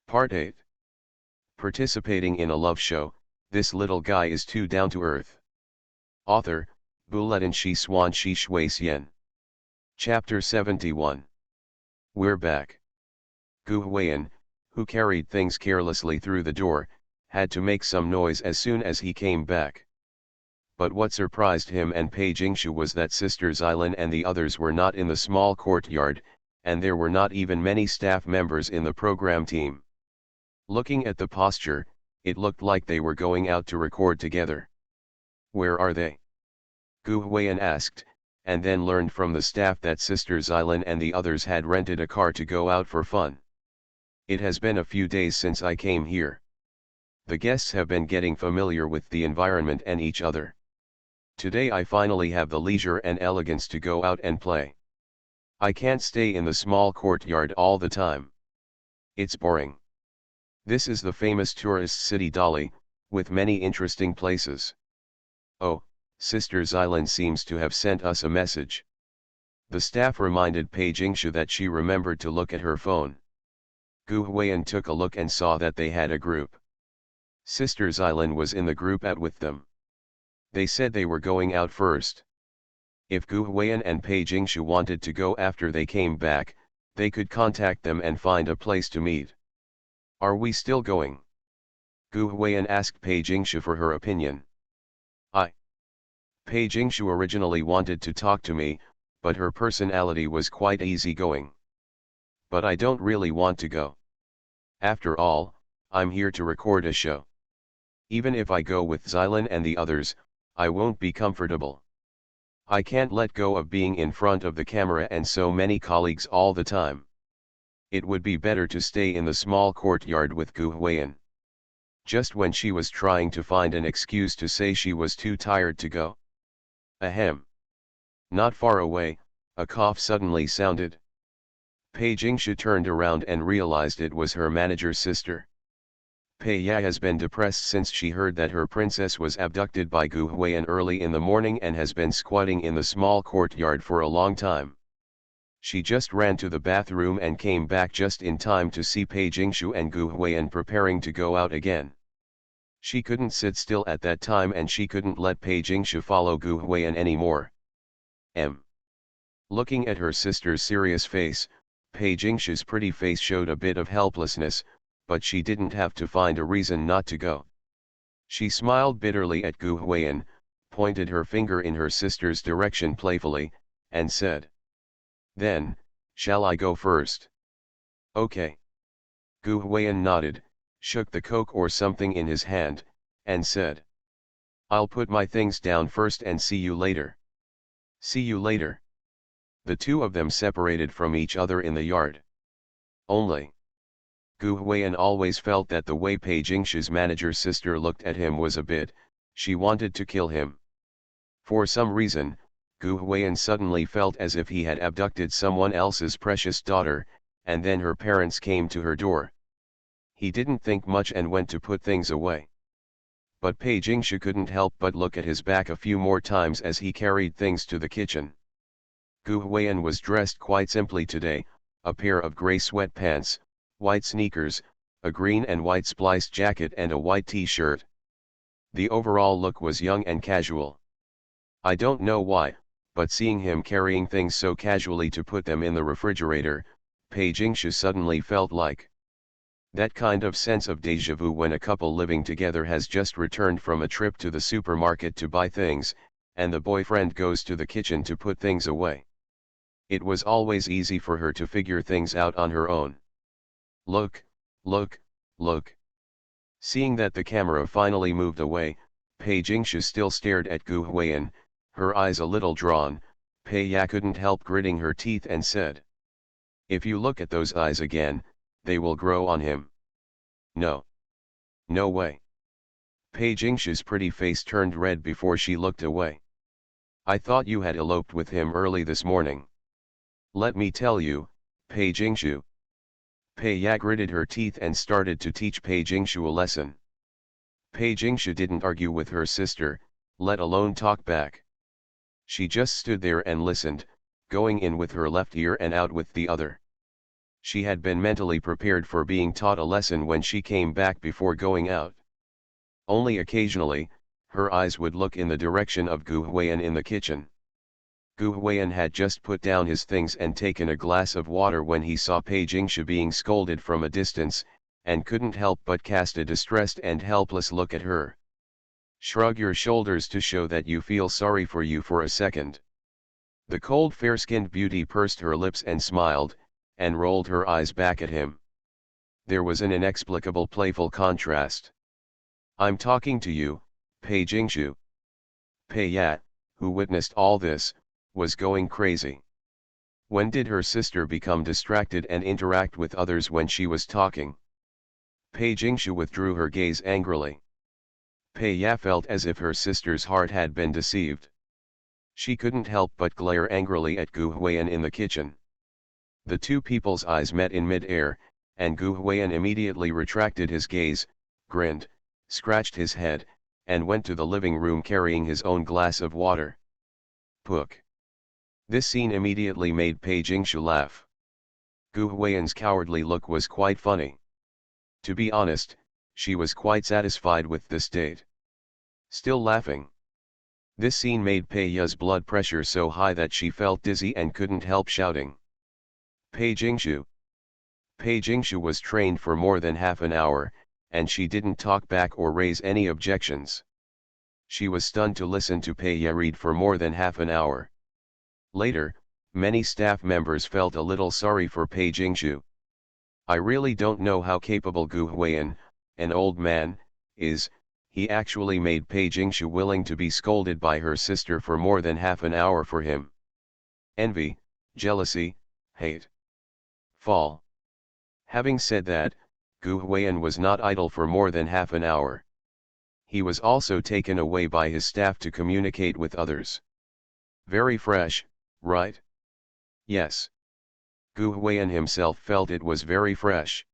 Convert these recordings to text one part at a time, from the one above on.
Part 8. Participating in a love show, this little guy is too down to earth. Author, Buletin Shi Swan Shi Shui Xian. Chapter 71. We're back. Gu Huiyan, who carried things carelessly through the door, had to make some noise as soon as he came back. But what surprised him and Pei Jingshu was that Sister Xylin and the others were not in the small courtyard, and there were not even many staff members in the program team. Looking at the posture, it looked like they were going out to record together. Where are they? Gu Huiyan asked, and then learned from the staff that Sister Xylin and the others had rented a car to go out for fun. It has been a few days since I came here. The guests have been getting familiar with the environment and each other. Today I finally have the leisure and elegance to go out and play. I can't stay in the small courtyard all the time. It's boring. This is the famous tourist city Dali, with many interesting places. Oh, Sister Xylin seems to have sent us a message. The staff reminded Pei Jingshu that she remembered to look at her phone. Gu Huiyan took a look and saw that they had a group. Sister Xylin was in the group out with them. They said they were going out first. If Gu Huiyan and Pei Jingshu wanted to go after they came back, they could contact them and find a place to meet. Are we still going? Gu Huiyan asked Pei Jingshu for her opinion. Pei Jingshu originally wanted to talk to me, but her personality was quite easygoing. But I don't really want to go. After all, I'm here to record a show. Even if I go with Xylin and the others, I won't be comfortable. I can't let go of being in front of the camera and so many colleagues all the time. It would be better to stay in the small courtyard with Gu Huiyan. Just when she was trying to find an excuse to say she was too tired to go. Ahem. Not far away, a cough suddenly sounded. Pei Jingshu turned around and realized it was her manager's sister. Pei Ya has been depressed since she heard that her princess was abducted by Gu Huiyan early in the morning and has been squatting in the small courtyard for a long time. She just ran to the bathroom and came back just in time to see Pei Jingshu and Gu Huiyan preparing to go out again. She couldn't sit still at that time and she couldn't let Pei Jingshu follow Gu Huiyan anymore. Looking at her sister's serious face, Pei Jingshu's pretty face showed a bit of helplessness, but she didn't have to find a reason not to go. She smiled bitterly at Gu Huiyan, pointed her finger in her sister's direction playfully, and said, "Then, shall I go first?" "Okay." Gu Huiyan nodded, shook the coke or something in his hand, and said, "I'll put my things down first and see you later." "See you later." The two of them separated from each other in the yard. Only, Gu Huiyan always felt that the way Pei Jingshu's manager's sister looked at him was a bit, she wanted to kill him. For some reason, Gu Huiyan suddenly felt as if he had abducted someone else's precious daughter, and then her parents came to her door. He didn't think much and went to put things away. But Pei Jingshu couldn't help but look at his back a few more times as he carried things to the kitchen. Gu Huiyan was dressed quite simply today, a pair of gray sweatpants, white sneakers, a green and white spliced jacket and a white t-shirt. The overall look was young and casual. I don't know why, but seeing him carrying things so casually to put them in the refrigerator, Pei Jingshu suddenly felt like that kind of sense of déjà vu when a couple living together has just returned from a trip to the supermarket to buy things, and the boyfriend goes to the kitchen to put things away. It was always easy for her to figure things out on her own. Look, look, look. Seeing that the camera finally moved away, Pei Jingshu still stared at Gu Huiyan, her eyes a little drawn. Pei Ya couldn't help gritting her teeth and said, "If you look at those eyes again, they will grow on him." "No. No way." Pei Jingshu's pretty face turned red before she looked away. "I thought you had eloped with him early this morning." "Let me tell you, Pei Jingshu." Pei Ya gritted her teeth and started to teach Pei Jingshu a lesson. Pei Jingshu didn't argue with her sister, let alone talk back. She just stood there and listened, going in with her left ear and out with the other. She had been mentally prepared for being taught a lesson when she came back before going out. Only occasionally, her eyes would look in the direction of Gu Huiyan in the kitchen. Gu Huiyan had just put down his things and taken a glass of water when he saw Pei Jingshu being scolded from a distance, and couldn't help but cast a distressed and helpless look at her. Shrug your shoulders to show that you feel sorry for you for a second. The cold fair-skinned beauty pursed her lips and smiled, and rolled her eyes back at him. There was an inexplicable playful contrast. I'm talking to you, Pei Jingshu. Pei Yat, who witnessed all this, was going crazy. When did her sister become distracted and interact with others when she was talking? Pei Jingshu withdrew her gaze angrily. Pei Ya felt as if her sister's heart had been deceived. She couldn't help but glare angrily at Gu Huiyan in the kitchen. The two people's eyes met in mid-air, and Gu Huiyan immediately retracted his gaze, grinned, scratched his head, and went to the living room carrying his own glass of water. Pook. This scene immediately made Pei Jingshu laugh. Gu Huiyan's cowardly look was quite funny. To be honest, she was quite satisfied with this date. Still laughing. This scene made Pei Ya's blood pressure so high that she felt dizzy and couldn't help shouting. Pei Jingshu. Pei Jingshu was trained for more than half an hour, and she didn't talk back or raise any objections. She was stunned to listen to Pei Ya read for more than half an hour. Later, many staff members felt a little sorry for Pei Jingshu. I really don't know how capable Gu Huiyan, an old man, is. He actually made Pei Jingshu willing to be scolded by her sister for more than half an hour for him. Envy, jealousy, hate. Fall. Having said that, Gu Huiyan was not idle for more than half an hour. He was also taken away by his staff to communicate with others. Very fresh, right? Yes. Gu Huiyan himself felt it was very fresh.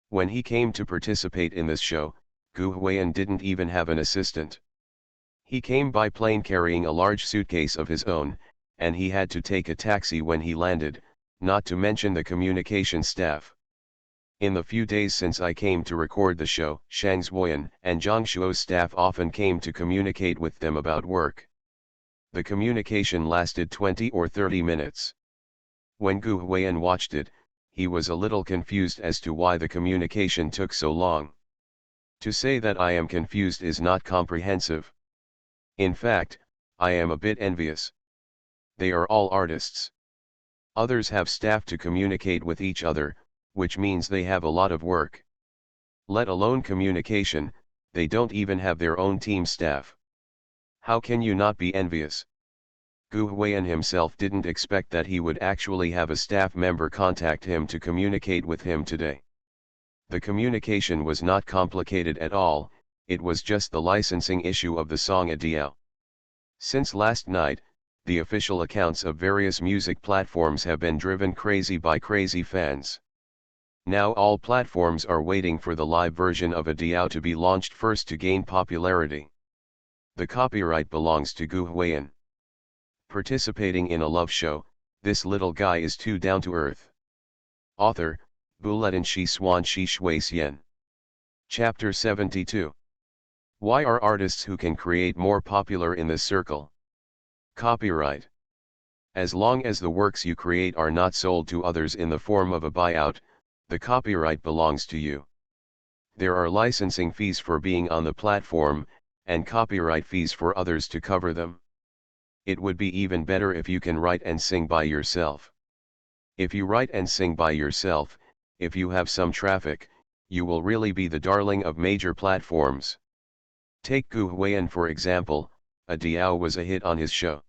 When he came to participate in this show, Gu Huiyan didn't even have an assistant. He came by plane carrying a large suitcase of his own, and he had to take a taxi when he landed, not to mention the communication staff. In the few days since I came to record the show, Shang Zuoyan and Zhang Shuo's staff often came to communicate with them about work. The communication lasted 20 or 30 minutes. When Gu Huiyan watched it, he was a little confused as to why the communication took so long. To say that I am confused is not comprehensive. In fact, I am a bit envious. They are all artists. Others have staff to communicate with each other, which means they have a lot of work. Let alone communication, they don't even have their own team staff. How can you not be envious? Gu Huiyan himself didn't expect that he would actually have a staff member contact him to communicate with him today. The communication was not complicated at all, it was just the licensing issue of the song Adiao. Since last night, the official accounts of various music platforms have been driven crazy by crazy fans. Now all platforms are waiting for the live version of Adiao to be launched first to gain popularity. The copyright belongs to Gu Huiyan. Participating in a love show, this little guy is too down to earth. Author, Bulletin Shi Swan Shi Shui Xian. Chapter 72. Why are artists who can create more popular in this circle? Copyright. As long as the works you create are not sold to others in the form of a buyout, the copyright belongs to you. There are licensing fees for being on the platform, and copyright fees for others to cover them. It would be even better if you can write and sing by yourself. If you write and sing by yourself, if you have some traffic, you will really be the darling of major platforms. Take Gu Huiyan for example, Adiao was a hit on his show.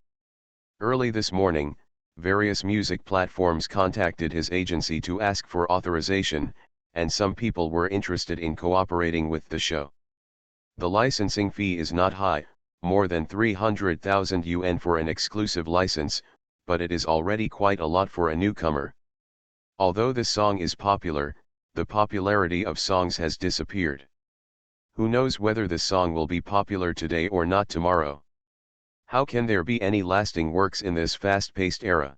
Early this morning, various music platforms contacted his agency to ask for authorization, and some people were interested in cooperating with the show. The licensing fee is not high, more than 300,000 yuan for an exclusive license, but it is already quite a lot for a newcomer. Although this song is popular, the popularity of songs has disappeared. Who knows whether this song will be popular today or not tomorrow? How can there be any lasting works in this fast-paced era?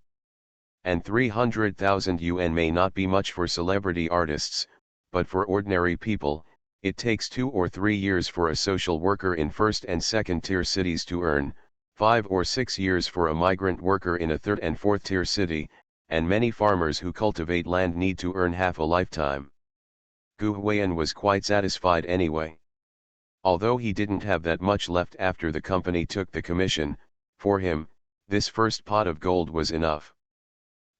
And 300,000 yuan may not be much for celebrity artists, but for ordinary people, it takes 2 or 3 years for a social worker in first and second tier cities to earn, 5 or 6 years for a migrant worker in a third and fourth tier city, and many farmers who cultivate land need to earn half a lifetime. Gu Huiyan was quite satisfied anyway. Although he didn't have that much left after the company took the commission, for him, this first pot of gold was enough.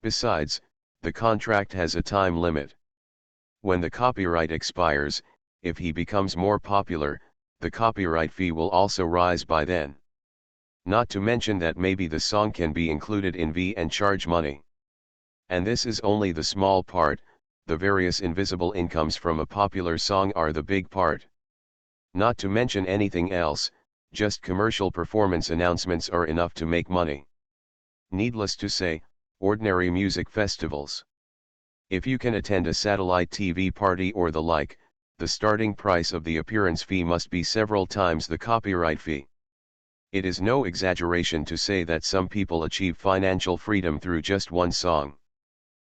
Besides, the contract has a time limit. When the copyright expires, if he becomes more popular, the copyright fee will also rise by then. Not to mention that maybe the song can be included in V and charge money. And this is only the small part, the various invisible incomes from a popular song are the big part. Not to mention anything else, just commercial performance announcements are enough to make money. Needless to say, ordinary music festivals. If you can attend a satellite TV party or the like, the starting price of the appearance fee must be several times the copyright fee. It is no exaggeration to say that some people achieve financial freedom through just one song.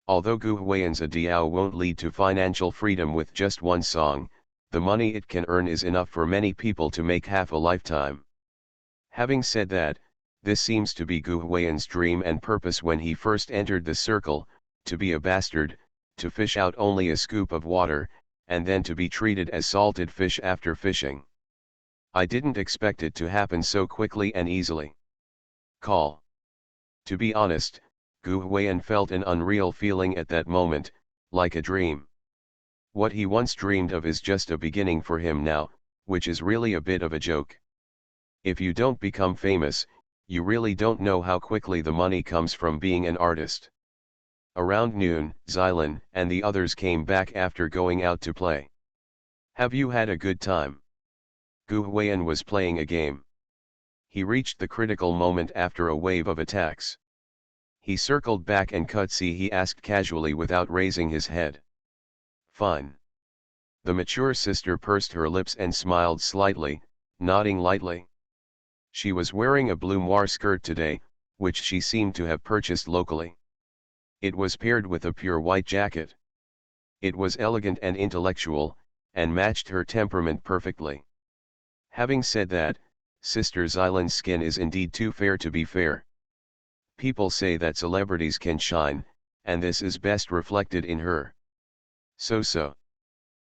Although Gu Huiyan's Diao won't lead to financial freedom with just one song, the money it can earn is enough for many people to make half a lifetime. Having said that, this seems to be Gu Huiyan's dream and purpose when he first entered the circle, to be a bastard, to fish out only a scoop of water, and then to be treated as salted fish after fishing. I didn't expect it to happen so quickly and easily. Call. To be honest, Gu Huiyan felt an unreal feeling at that moment, like a dream. What he once dreamed of is just a beginning for him now, which is really a bit of a joke. If you don't become famous, you really don't know how quickly the money comes from being an artist. Around noon, Xilan and the others came back after going out to play. Have you had a good time? Gu Huiyan was playing a game. He reached the critical moment after a wave of attacks. He circled back and he asked casually without raising his head. Fine. The mature sister pursed her lips and smiled slightly, nodding lightly. She was wearing a blue moire skirt today, which she seemed to have purchased locally. It was paired with a pure white jacket. It was elegant and intellectual, and matched her temperament perfectly. Having said that, Sister Xilan's skin is indeed too fair to be fair. People say that celebrities can shine, and this is best reflected in her. So.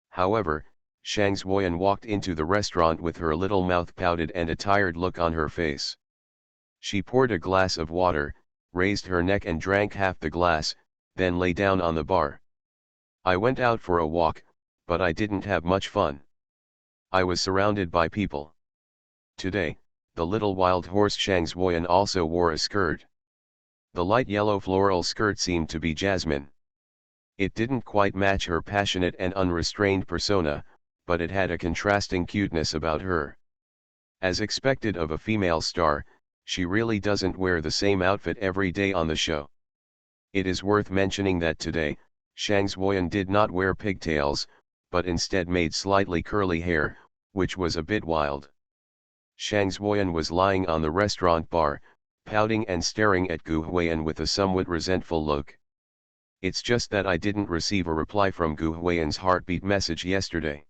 However, Shang Xuoyan walked into the restaurant with her little mouth pouted and a tired look on her face. She poured a glass of water, raised her neck and drank half the glass, then lay down on the bar. I went out for a walk, but I didn't have much fun. I was surrounded by people. Today, the little wild horse Shang Xuoyan also wore a skirt. The light yellow floral skirt seemed to be jasmine. It didn't quite match her passionate and unrestrained persona, but it had a contrasting cuteness about her. As expected of a female star, she really doesn't wear the same outfit every day on the show. It is worth mentioning that today, Shang Xuoyan did not wear pigtails, but instead made slightly curly hair, which was a bit wild. Shang Xuoyan was lying on the restaurant bar, pouting and staring at Gu Huiyan with a somewhat resentful look. It's just that I didn't receive a reply from Gu Huiyan's heartbeat message yesterday.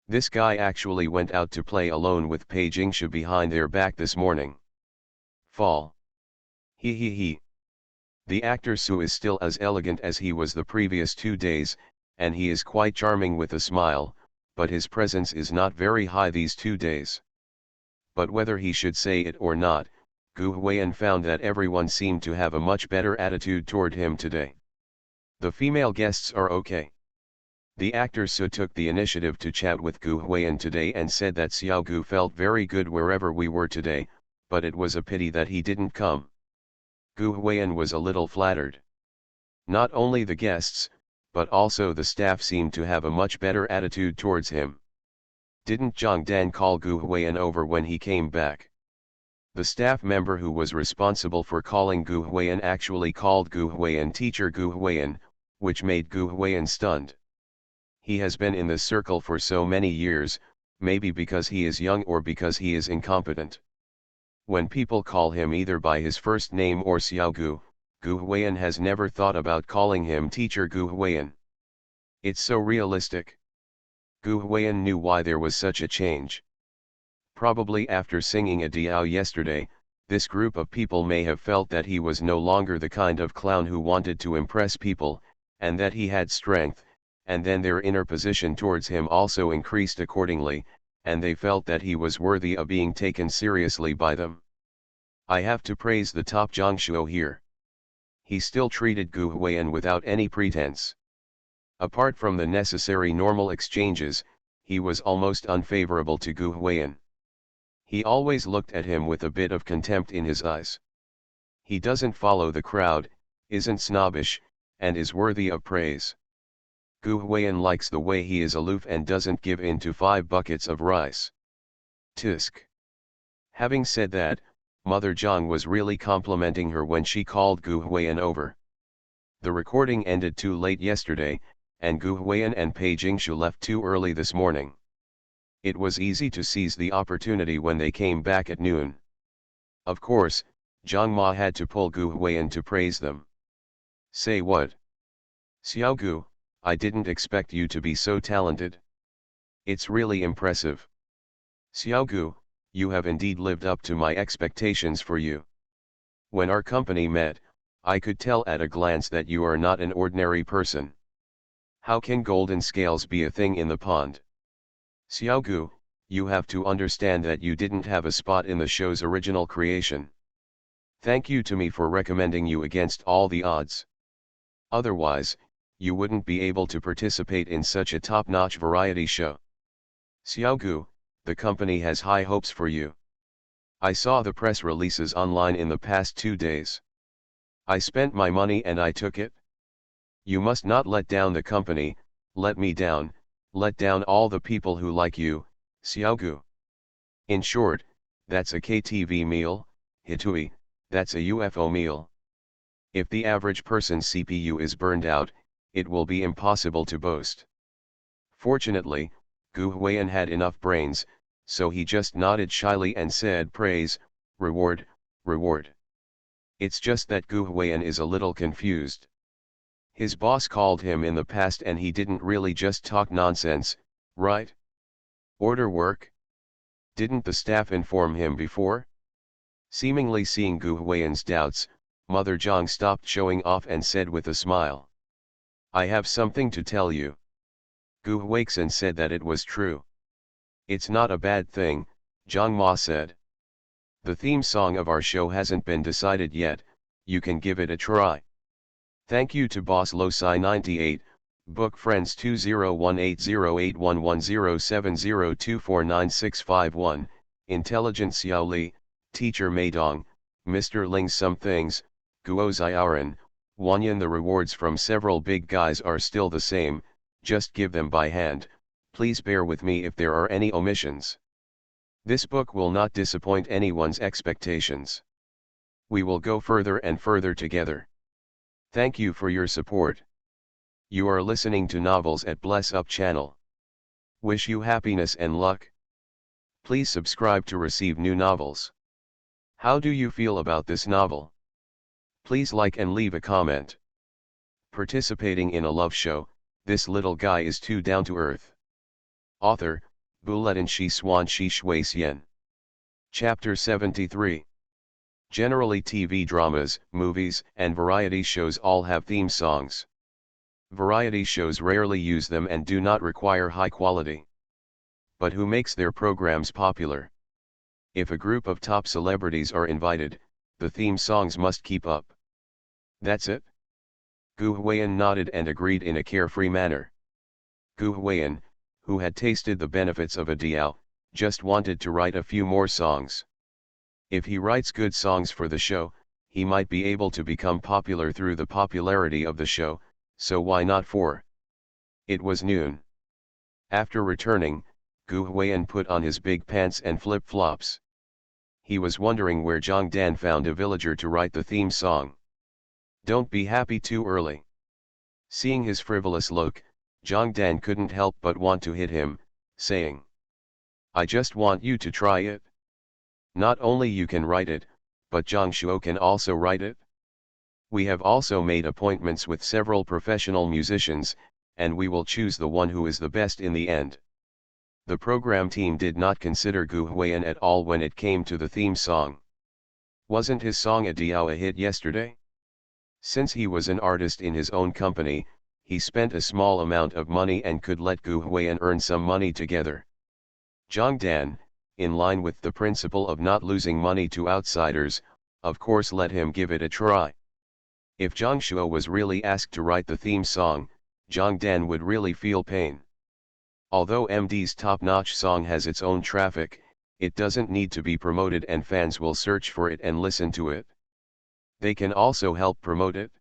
This guy actually went out to play alone with Pei Jingshu behind their back this morning. Fall. He. The actor Su is still as elegant as he was the previous 2 days, and he is quite charming with a smile, but his presence is not very high these 2 days. But whether he should say it or not, Gu Huiyan found that everyone seemed to have a much better attitude toward him today. The female guests are okay. The actor Su took the initiative to chat with Gu Huiyan today and said that Xiao Gu felt very good wherever we were today, but it was a pity that he didn't come. Gu Huiyan was a little flattered. Not only the guests, but also the staff seemed to have a much better attitude towards him. Didn't Zhang Dan call Gu Huiyan over when he came back? The staff member who was responsible for calling Gu Huiyan actually called Gu Huiyan Teacher Gu Huiyan, which made Gu Huiyan stunned. He has been in this circle for so many years, maybe because he is young or because he is incompetent. When people call him either by his first name or Xiao Gu, Gu Huiyan has never thought about calling him Teacher Gu Huiyan. It's so realistic. Gu Huiyan knew why there was such a change. Probably after singing a Diao yesterday, this group of people may have felt that he was no longer the kind of clown who wanted to impress people, and that he had strength, and then their inner position towards him also increased accordingly, and they felt that he was worthy of being taken seriously by them. I have to praise the top Zhongshuo here. He still treated Gu Huiyan without any pretense. Apart from the necessary normal exchanges, he was almost unfavorable to Gu Huiyan. He always looked at him with a bit of contempt in his eyes. He doesn't follow the crowd, isn't snobbish, and is worthy of praise. Gu Huiyan likes the way he is aloof and doesn't give in to 5 buckets of rice. Tisk. Having said that, Mother Zhang was really complimenting her when she called Gu Huiyan over. The recording ended too late yesterday, and Gu Huiyan and Pei Jingshu left too early this morning. It was easy to seize the opportunity when they came back at noon. Of course, Zhang Ma had to pull Gu Huiyan to praise them. Say what? Xiao Gu, I didn't expect you to be so talented. It's really impressive. Xiao Gu, you have indeed lived up to my expectations for you. When our company met, I could tell at a glance that you are not an ordinary person. How can golden scales be a thing in the pond? Xiao Gu, you have to understand that you didn't have a spot in the show's original creation. Thank you to me for recommending you against all the odds. Otherwise, you wouldn't be able to participate in such a top-notch variety show. Xiao Gu, the company has high hopes for you. I saw the press releases online in the past 2 days. I spent my money and I took it. You must not let down the company, let me down, let down all the people who like you, Xiao Gu. In short, that's a KTV meal, Hitui, that's a UFO meal. If the average person's CPU is burned out, it will be impossible to boast. Fortunately, Gu Huiyan had enough brains, so he just nodded shyly and said praise, reward, reward. It's just that Gu Huiyan is a little confused. His boss called him in the past and he didn't really just talk nonsense, right? Order work? Didn't the staff inform him before? Seemingly seeing Gu Huiyan's doubts, Mother Zhang stopped showing off and said with a smile. I have something to tell you. Gu Huixin said that it was true. It's not a bad thing, Zhang Ma said. The theme song of our show hasn't been decided yet, you can give it a try. Thank you to Boss Losai 98, Book Friends 2018081107024965 Intelligent Xiao Li, Teacher Meidong, Mr. Ling Some Things, Guo Xiaoran, Wanyan. The rewards from several big guys are still the same, just give them by hand, please bear with me if there are any omissions. This book will not disappoint anyone's expectations. We will go further and further together. Thank you for your support. You are listening to Novels at Bless Up channel. Wish you happiness and luck. Please subscribe to receive new novels. How do you feel about this novel? Please like and leave a comment. Participating in a love show, this little guy is too down to earth. Author, Buletin Shi Swan Shi Shui Xian. Chapter 73. Generally TV dramas, movies, and variety shows all have theme songs. Variety shows rarely use them and do not require high quality. But who makes their programs popular? If a group of top celebrities are invited, the theme songs must keep up. That's it? Gu Huiyan nodded and agreed in a carefree manner. Gu Huiyan, who had tasted the benefits of a Diao, just wanted to write a few more songs. If he writes good songs for the show, he might be able to become popular through the popularity of the show, so why not 4? It was noon. After returning, Gu Huiyan put on his big pants and flip-flops. He was wondering where Zhang Dan found a villager to write the theme song. Don't be happy too early. Seeing his frivolous look, Zhang Dan couldn't help but want to hit him, saying, I just want you to try it. Not only you can write it, but Zhang Shuo can also write it. We have also made appointments with several professional musicians, and we will choose the one who is the best in the end. The program team did not consider Gu Huiyan at all when it came to the theme song. Wasn't his song Adiao a hit yesterday? Since he was an artist in his own company, he spent a small amount of money and could let Gu Huiyan earn some money together. Zhang Dan, in line with the principle of not losing money to outsiders, of course let him give it a try. If Zhang Shuo was really asked to write the theme song, Zhang Dan would really feel pain. Although MD's top-notch song has its own traffic, it doesn't need to be promoted and fans will search for it and listen to it. They can also help promote it.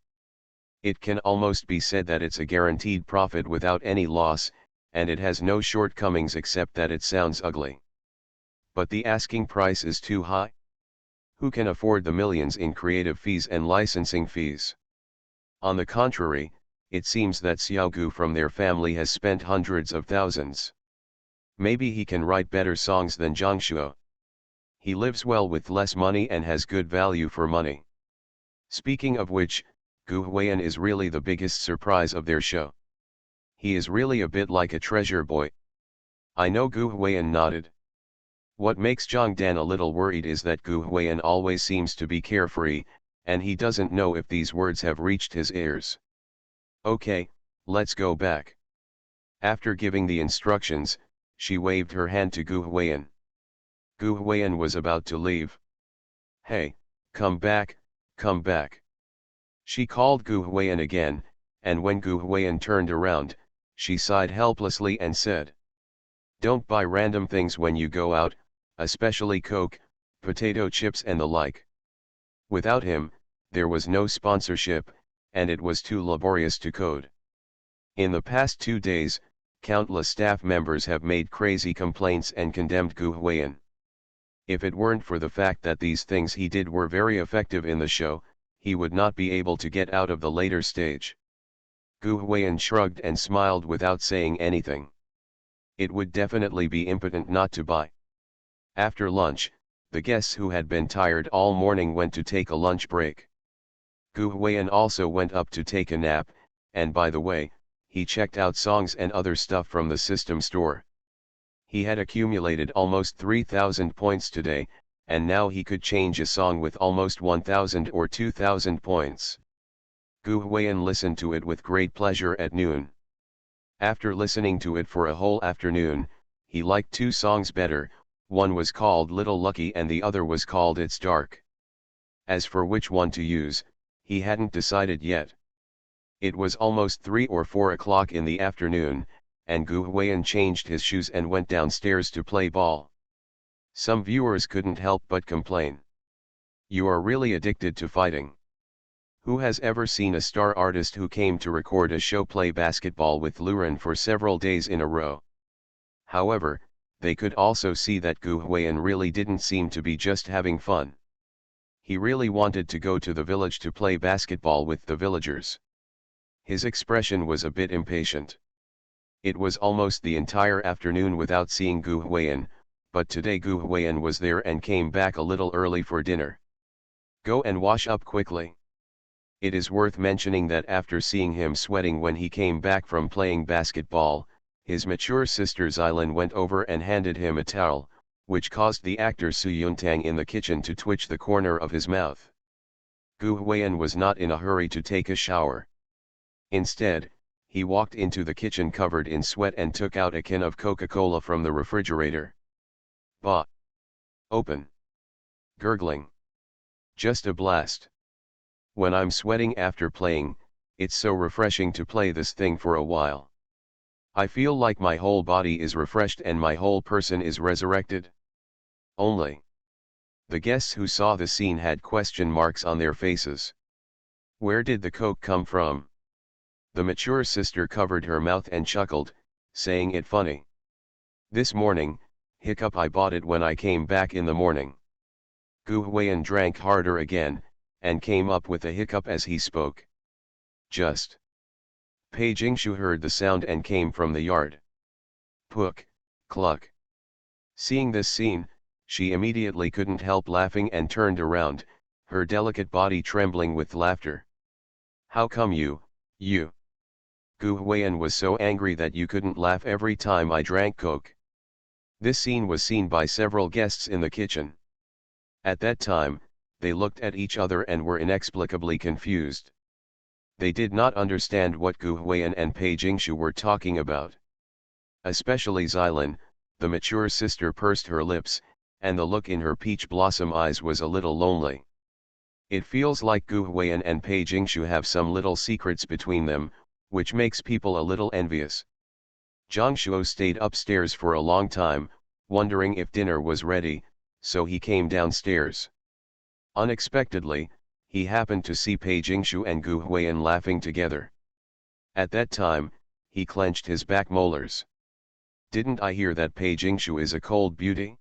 It can almost be said that it's a guaranteed profit without any loss, and it has no shortcomings except that it sounds ugly. But the asking price is too high. Who can afford the millions in creative fees and licensing fees? On the contrary, it seems that Xiao Gu from their family has spent hundreds of thousands. Maybe he can write better songs than Zhang Shuo. He lives well with less money and has good value for money. Speaking of which, Gu Huiyan is really the biggest surprise of their show. He is really a bit like a treasure boy. I know Gu Huiyan nodded. What makes Zhang Dan a little worried is that Gu Huiyan always seems to be carefree, and he doesn't know if these words have reached his ears. Okay, let's go back. After giving the instructions, she waved her hand to Gu Huiyan. Gu Huiyan was about to leave. Hey, come back, come back. She called Gu Huiyan again, and when Gu Huiyan turned around, she sighed helplessly and said, "Don't buy random things when you go out, especially Coke, potato chips and the like." Without him, there was no sponsorship, and it was too laborious to code. In the past 2 days, countless staff members have made crazy complaints and condemned Gu Huiyan. If it weren't for the fact that these things he did were very effective in the show, he would not be able to get out of the later stage. Gu Huiyan shrugged and smiled without saying anything. It would definitely be impotent not to buy. After lunch, the guests who had been tired all morning went to take a lunch break. Gu Huiyan also went up to take a nap, and by the way, he checked out songs and other stuff from the system store. He had accumulated almost 3,000 points today, and now he could change a song with almost 1,000 or 2,000 points. Gu Huiyan listened to it with great pleasure at noon. After listening to it for a whole afternoon, he liked 2 songs better, one was called Little Lucky and the other was called It's Dark. As for which one to use, he hadn't decided yet. It was almost 3 or 4 o'clock in the afternoon, and Gu Huiyan changed his shoes and went downstairs to play ball. Some viewers couldn't help but complain. You are really addicted to fighting. Who has ever seen a star artist who came to record a show play basketball with Luren for several days in a row? However, they could also see that Gu Huiyan really didn't seem to be just having fun. He really wanted to go to the village to play basketball with the villagers. His expression was a bit impatient. It was almost the entire afternoon without seeing Gu Huiyan, but today Gu Huiyan was there and came back a little early for dinner. Go and wash up quickly. It is worth mentioning that after seeing him sweating when he came back from playing basketball, his mature sister Xylin went over and handed him a towel, which caused the actor Su Yuntang in the kitchen to twitch the corner of his mouth. Gu Huiyan was not in a hurry to take a shower. Instead, he walked into the kitchen covered in sweat and took out a can of Coca-Cola from the refrigerator. Bah! Open! Gurgling. Just a blast. When I'm sweating after playing, it's so refreshing to play this thing for a while. I feel like my whole body is refreshed and my whole person is resurrected. Only. The guests who saw the scene had question marks on their faces. Where did the Coke come from? The mature sister covered her mouth and chuckled, saying it funny. This morning, hiccup, I bought it when I came back in the morning. Gu Huiyan drank harder again, and came up with a hiccup as he spoke. Just. Pei Jingshu heard the sound and came from the yard. Pook, cluck. Seeing this scene, she immediately couldn't help laughing and turned around, her delicate body trembling with laughter. How come you? Gu Huiyan was so angry that you couldn't laugh every time I drank Coke. This scene was seen by several guests in the kitchen. At that time, they looked at each other and were inexplicably confused. They did not understand what Gu Huiyan and Pei Jingshu were talking about. Especially Xylin, the mature sister pursed her lips, and the look in her peach blossom eyes was a little lonely. It feels like Gu Huiyan and Pei Jingshu have some little secrets between them, which makes people a little envious. Zhang Shuo stayed upstairs for a long time, wondering if dinner was ready, so he came downstairs. Unexpectedly, he happened to see Pei Jingshu and Gu Huiyan laughing together. At that time, he clenched his back molars. Didn't I hear that Pei Jingshu is a cold beauty?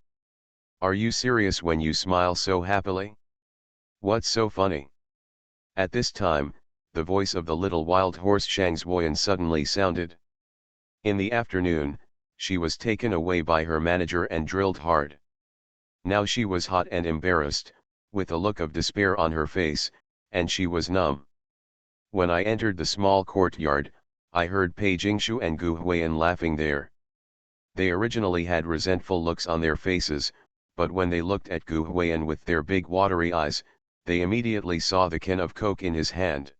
Are you serious when you smile so happily? What's so funny? At this time, the voice of the little wild horse Shang Zuoyan suddenly sounded. In the afternoon, she was taken away by her manager and drilled hard. Now she was hot and embarrassed, with a look of despair on her face, and she was numb. When I entered the small courtyard, I heard Pei Jingshu and Gu Huiyan laughing there. They originally had resentful looks on their faces, but when they looked at Gu Huiyan with their big watery eyes, they immediately saw the can of Coke in his hand.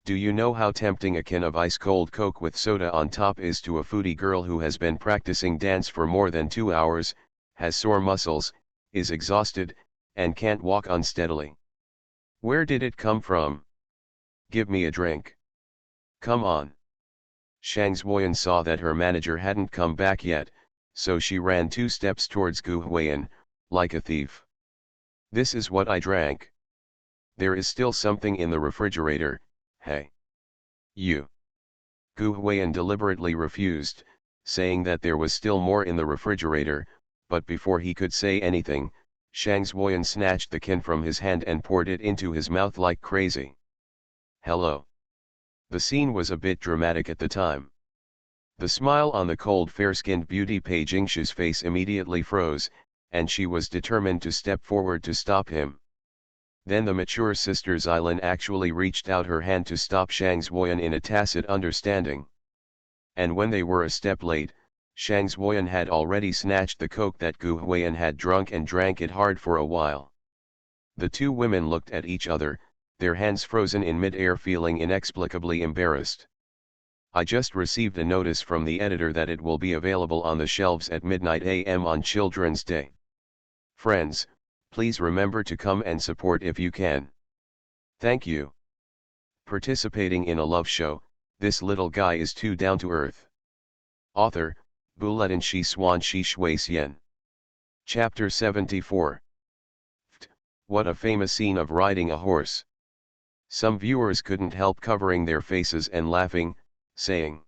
Do you know how tempting a can of ice-cold Coke with soda on top is to a foodie girl who has been practicing dance for more than 2 hours, has sore muscles, is exhausted, and can't walk unsteadily? Where did it come from? Give me a drink. Come on. Shang Zuoyan saw that her manager hadn't come back yet, so she ran 2 steps towards Gu Huiyan, like a thief. This is what I drank. There is still something in the refrigerator, hey. You. Gu Huiyan deliberately refused, saying that there was still more in the refrigerator, but before he could say anything, Shang Zuoyan snatched the can from his hand and poured it into his mouth like crazy. Hello. The scene was a bit dramatic at the time. The smile on the cold fair-skinned beauty Pei Jingshu's face immediately froze, and she was determined to step forward to stop him. Then the mature sister Xylin actually reached out her hand to stop Shang Zuoyan in a tacit understanding. And when they were a step late, Shang Zuoyan had already snatched the Coke that Gu Huiyan had drunk and drank it hard for a while. The 2 women looked at each other, their hands frozen in mid-air, feeling inexplicably embarrassed. I just received a notice from the editor that it will be available on the shelves at midnight AM on Children's Day. Friends, please remember to come and support if you can. Thank you. Participating in a love show, this little guy is too down to earth. Author, Buletin Shi Swan Shi Shui Xian. Chapter 74. What a famous scene of riding a horse. Some viewers couldn't help covering their faces and laughing, saying,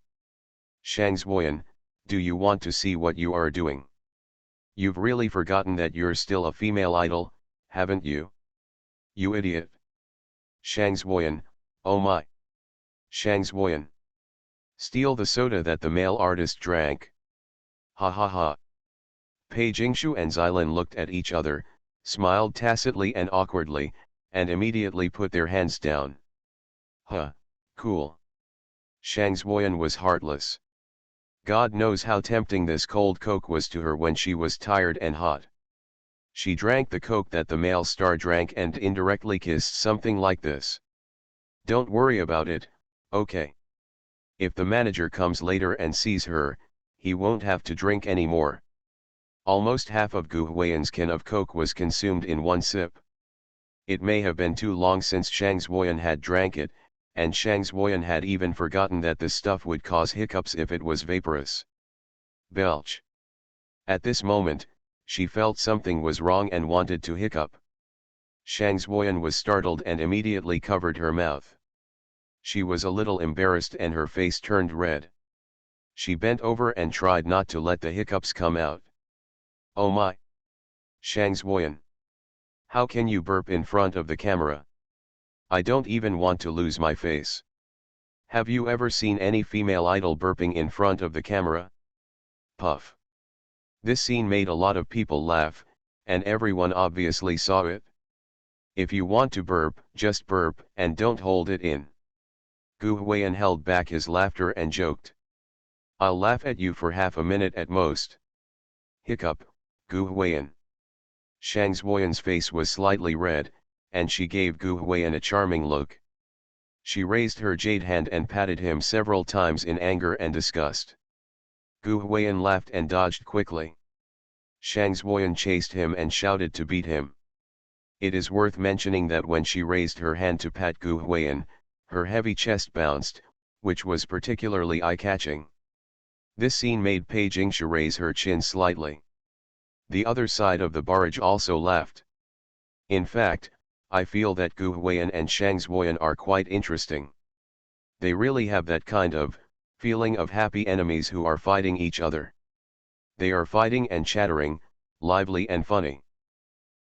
Shang Zuoyan, do you want to see what you are doing? You've really forgotten that you're still a female idol, haven't you? You idiot. Shang Zuoyan, oh my. Shang Zuoyan. Steal the soda that the male artist drank. Ha ha ha. Pei Jingshu and Xylin looked at each other, smiled tacitly and awkwardly, and immediately put their hands down. Huh, cool. Shang Zuoyan was heartless. God knows how tempting this cold Coke was to her when she was tired and hot. She drank the Coke that the male star drank and indirectly kissed something like this. Don't worry about it, okay? If the manager comes later and sees her, he won't have to drink anymore. Almost half of Gu Huiyan's can of Coke was consumed in one sip. It may have been too long since Shang Zuoyan had drank it, and Shang Zuoyan had even forgotten that this stuff would cause hiccups if it was vaporous. Belch. At this moment, she felt something was wrong and wanted to hiccup. Shang Zuoyan was startled and immediately covered her mouth. She was a little embarrassed and her face turned red. She bent over and tried not to let the hiccups come out. Oh my! Shang Zuoyan. How can you burp in front of the camera? I don't even want to lose my face. Have you ever seen any female idol burping in front of the camera? Puff. This scene made a lot of people laugh, and everyone obviously saw it. If you want to burp, just burp and don't hold it in. Gu Huiyan held back his laughter and joked. I'll laugh at you for half a minute at most. Hiccup, Gu Huiyan. Shang Zuoyan's face was slightly red, and she gave Gu Huiyan a charming look. She raised her jade hand and patted him several times in anger and disgust. Gu Huiyan laughed and dodged quickly. Shang Zuoyan chased him and shouted to beat him. It is worth mentioning that when she raised her hand to pat Gu Huiyan, her heavy chest bounced, which was particularly eye-catching. This scene made Pei Jingshu raise her chin slightly. The other side of the barrage also laughed. In fact, I feel that Gu Huiyan and Shang Zuoyan are quite interesting. They really have that kind of feeling of happy enemies who are fighting each other. They are fighting and chattering, lively and funny.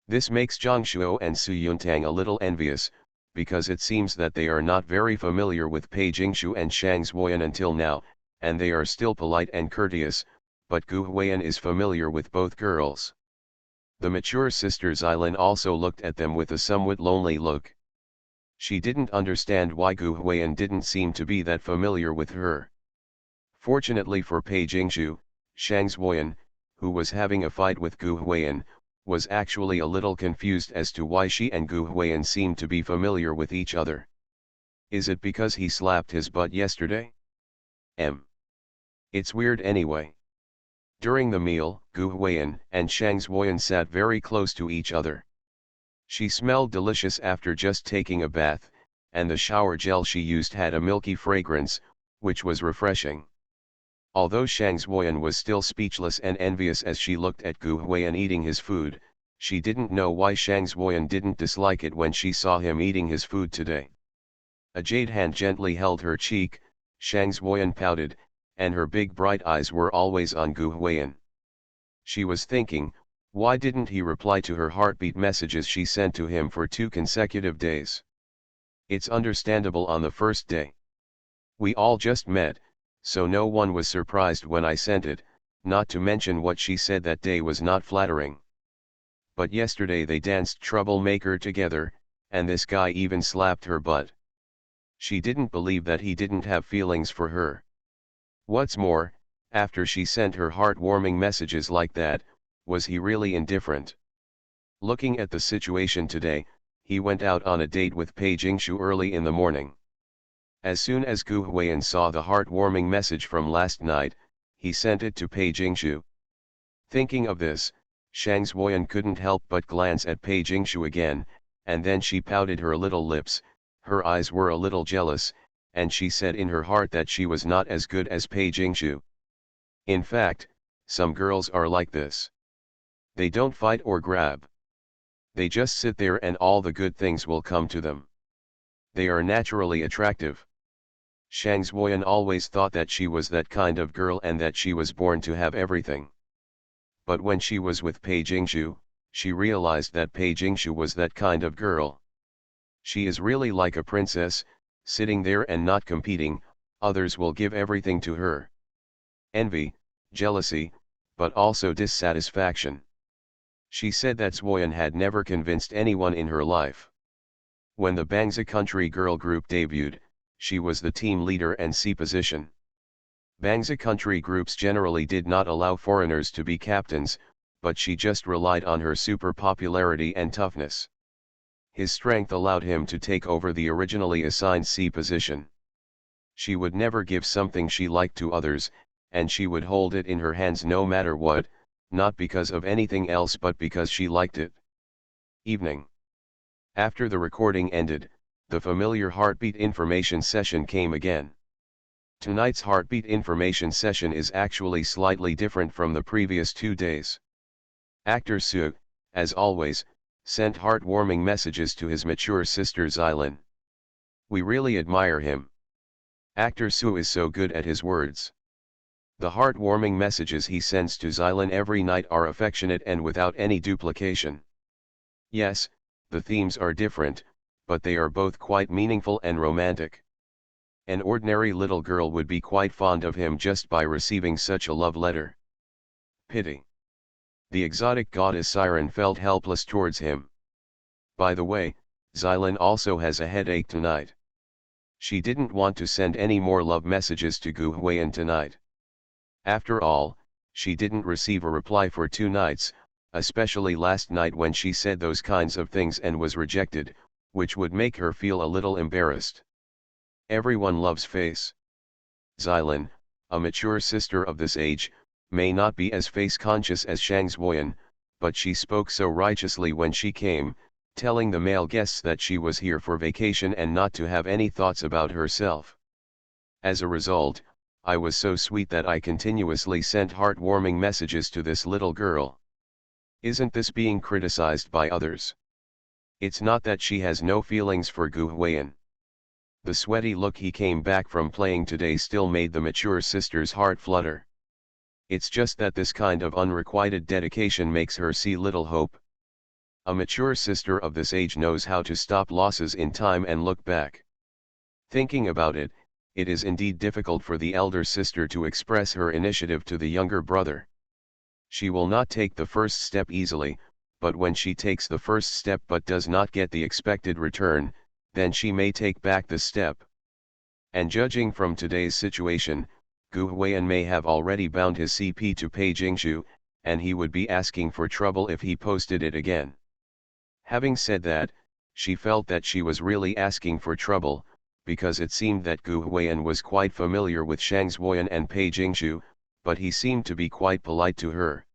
This makes Zhang Shuo and Su Yuntang a little envious, because it seems that they are not very familiar with Pei Jingshu and Shang Zuoyan until now, and they are still polite and courteous, but Gu Huiyan is familiar with both girls. The mature sister Xylin also looked at them with a somewhat lonely look. She didn't understand why Gu Huiyan didn't seem to be that familiar with her. Fortunately for Pei Jingshu, Shang Zuoyan, who was having a fight with Gu Huiyan, was actually a little confused as to why she and Gu Huiyan seemed to be familiar with each other. Is it because he slapped his butt yesterday? It's weird anyway. During the meal, Gu Huiyan and Shang Zuoyan sat very close to each other. She smelled delicious after just taking a bath, and the shower gel she used had a milky fragrance, which was refreshing. Although Shang Zuoyan was still speechless and envious as she looked at Gu Huiyan eating his food, she didn't know why Shang Zuoyan didn't dislike it when she saw him eating his food today. A jade hand gently held her cheek, Shang Zuoyan pouted, and her big bright eyes were always on Gu Huiyan. She was thinking, why didn't he reply to her heartbeat messages she sent to him for 2 consecutive days? It's understandable on the first day. We all just met, so no one was surprised when I sent it, not to mention what she said that day was not flattering. But yesterday they danced Troublemaker together, and this guy even slapped her butt. She didn't believe that he didn't have feelings for her. What's more, after she sent her heartwarming messages like that, was he really indifferent? Looking at the situation today, he went out on a date with Pei Jingshu early in the morning. As soon as Gu Huiyan saw the heartwarming message from last night, he sent it to Pei Jingshu. Thinking of this, Shang Zuoyan couldn't help but glance at Pei Jingshu again, and then she pouted her little lips, her eyes were a little jealous, and she said in her heart that she was not as good as Pei Jingshu. In fact, some girls are like this. They don't fight or grab. They just sit there and all the good things will come to them. They are naturally attractive. Shang Zuoyan always thought that she was that kind of girl and that she was born to have everything. But when she was with Pei Jingshu, she realized that Pei Jingshu was that kind of girl. She is really like a princess, sitting there and not competing, others will give everything to her. Envy, jealousy, but also dissatisfaction. She said that Zuoyan had never convinced anyone in her life. When the Bangsa Country girl group debuted, she was the team leader and C position. Bangsa Country groups generally did not allow foreigners to be captains, but she just relied on her super popularity and toughness. His strength allowed him to take over the originally assigned C position. She would never give something she liked to others, and she would hold it in her hands no matter what, not because of anything else but because she liked it. Evening. After the recording ended, the familiar heartbeat information session came again. Tonight's heartbeat information session is actually slightly different from the previous 2 days. Actor Su, as always, sent heartwarming messages to his mature sister Xylin. We really admire him. Actor Su is so good at his words. The heartwarming messages he sends to Xylin every night are affectionate and without any duplication. Yes, the themes are different, but they are both quite meaningful and romantic. An ordinary little girl would be quite fond of him just by receiving such a love letter. Pity. The exotic goddess Siren felt helpless towards him. By the way, Xylin also has a headache tonight. She didn't want to send any more love messages to Gu Huiyan tonight. After all, she didn't receive a reply for 2 nights, especially last night when she said those kinds of things and was rejected, which would make her feel a little embarrassed. Everyone loves face. Xylin, a mature sister of this age, may not be as face-conscious as Shang Xuoyan, but she spoke so righteously when she came, telling the male guests that she was here for vacation and not to have any thoughts about herself. As a result, I was so sweet that I continuously sent heartwarming messages to this little girl. Isn't this being criticized by others? It's not that she has no feelings for Gu Huiyan. The sweaty look he came back from playing today still made the mature sister's heart flutter. It's just that this kind of unrequited dedication makes her see little hope. A mature sister of this age knows how to stop losses in time and look back. Thinking about it, it is indeed difficult for the elder sister to express her initiative to the younger brother. She will not take the first step easily, but when she takes the first step but does not get the expected return, then she may take back the step. And judging from today's situation, Gu Huiyan may have already bound his CP to Pei Jingshu, and he would be asking for trouble if he posted it again. Having said that, she felt that she was really asking for trouble, because it seemed that Gu Huiyan was quite familiar with Shang Xuoyan and Pei Jingshu, but he seemed to be quite polite to her.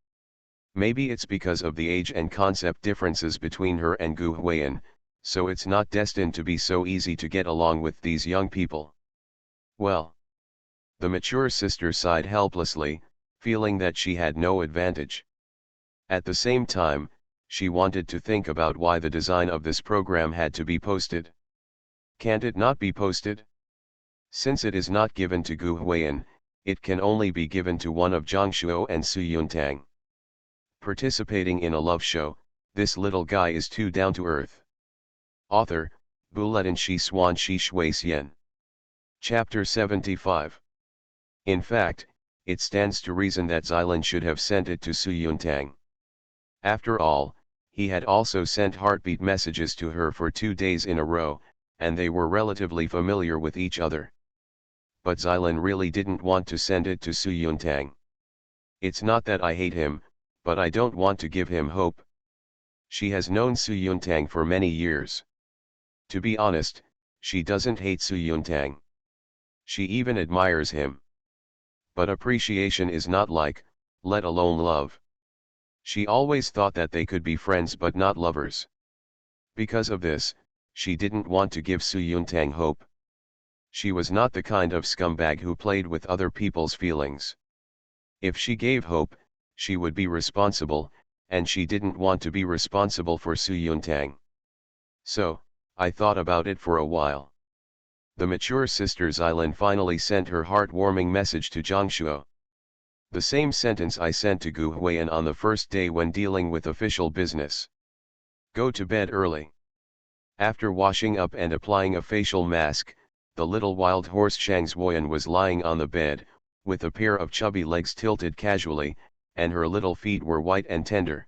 Maybe it's because of the age and concept differences between her and Gu Huiyan, so it's not destined to be so easy to get along with these young people. Well. The mature sister sighed helplessly, feeling that she had no advantage. At the same time, she wanted to think about why the design of this program had to be posted. Can't it not be posted? Since it is not given to Gu Huiyan, it can only be given to one of Zhang Shuo and Su Yuntang. Participating in a love show, this little guy is too down to earth. Author, Bulletin Shi Swan Shi Shui Xian. Chapter 75. In fact, it stands to reason that Xylin should have sent it to Su Yuntang. After all, he had also sent heartbeat messages to her for 2 days in a row, and they were relatively familiar with each other. But Xylin really didn't want to send it to Su Yuntang. It's not that I hate him, but I don't want to give him hope. She has known Su Yuntang for many years. To be honest, she doesn't hate Su Yuntang. She even admires him. But appreciation is not like, let alone love. She always thought that they could be friends but not lovers. Because of this, she didn't want to give Su Yuntang hope. She was not the kind of scumbag who played with other people's feelings. If she gave hope, she would be responsible, and she didn't want to be responsible for Su Yuntang. So, I thought about it for a while. The mature sister Xylin finally sent her heartwarming message to Zhang Shuo. The same sentence I sent to Gu Huiyan on the first day when dealing with official business. Go to bed early. After washing up and applying a facial mask, the little wild horse Shang Xuoyan was lying on the bed, with a pair of chubby legs tilted casually, and her little feet were white and tender.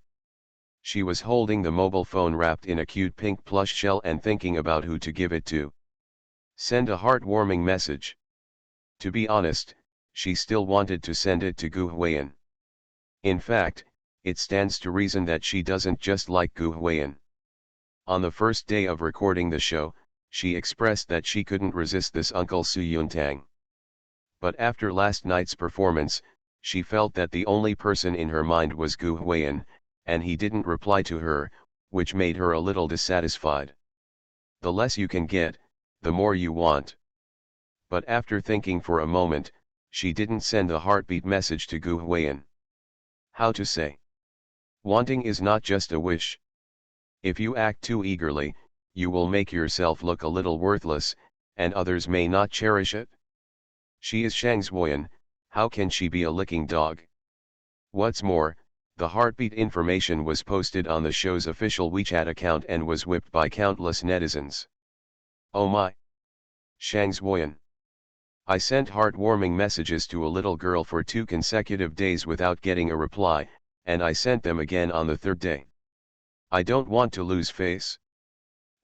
She was holding the mobile phone wrapped in a cute pink plush shell and thinking about who to give it to. Send a heartwarming message. To be honest, she still wanted to send it to Gu Huiyan. In fact, it stands to reason that she doesn't just like Gu Huiyan. On the first day of recording the show, she expressed that she couldn't resist this Uncle Su Yuntang. But after last night's performance, she felt that the only person in her mind was Gu Huiyan, and he didn't reply to her, which made her a little dissatisfied. The less you can get, the more you want. But after thinking for a moment, she didn't send a heartbeat message to Gu Huiyan. How to say? Wanting is not just a wish. If you act too eagerly, you will make yourself look a little worthless, and others may not cherish it. She is Shang Xuoyan, how can she be a licking dog? What's more, the heartbeat information was posted on the show's official WeChat account and was whipped by countless netizens. Oh my! Shang Xuoyan. I sent heartwarming messages to a little girl for 2 consecutive days without getting a reply, and I sent them again on the 3rd day. I don't want to lose face.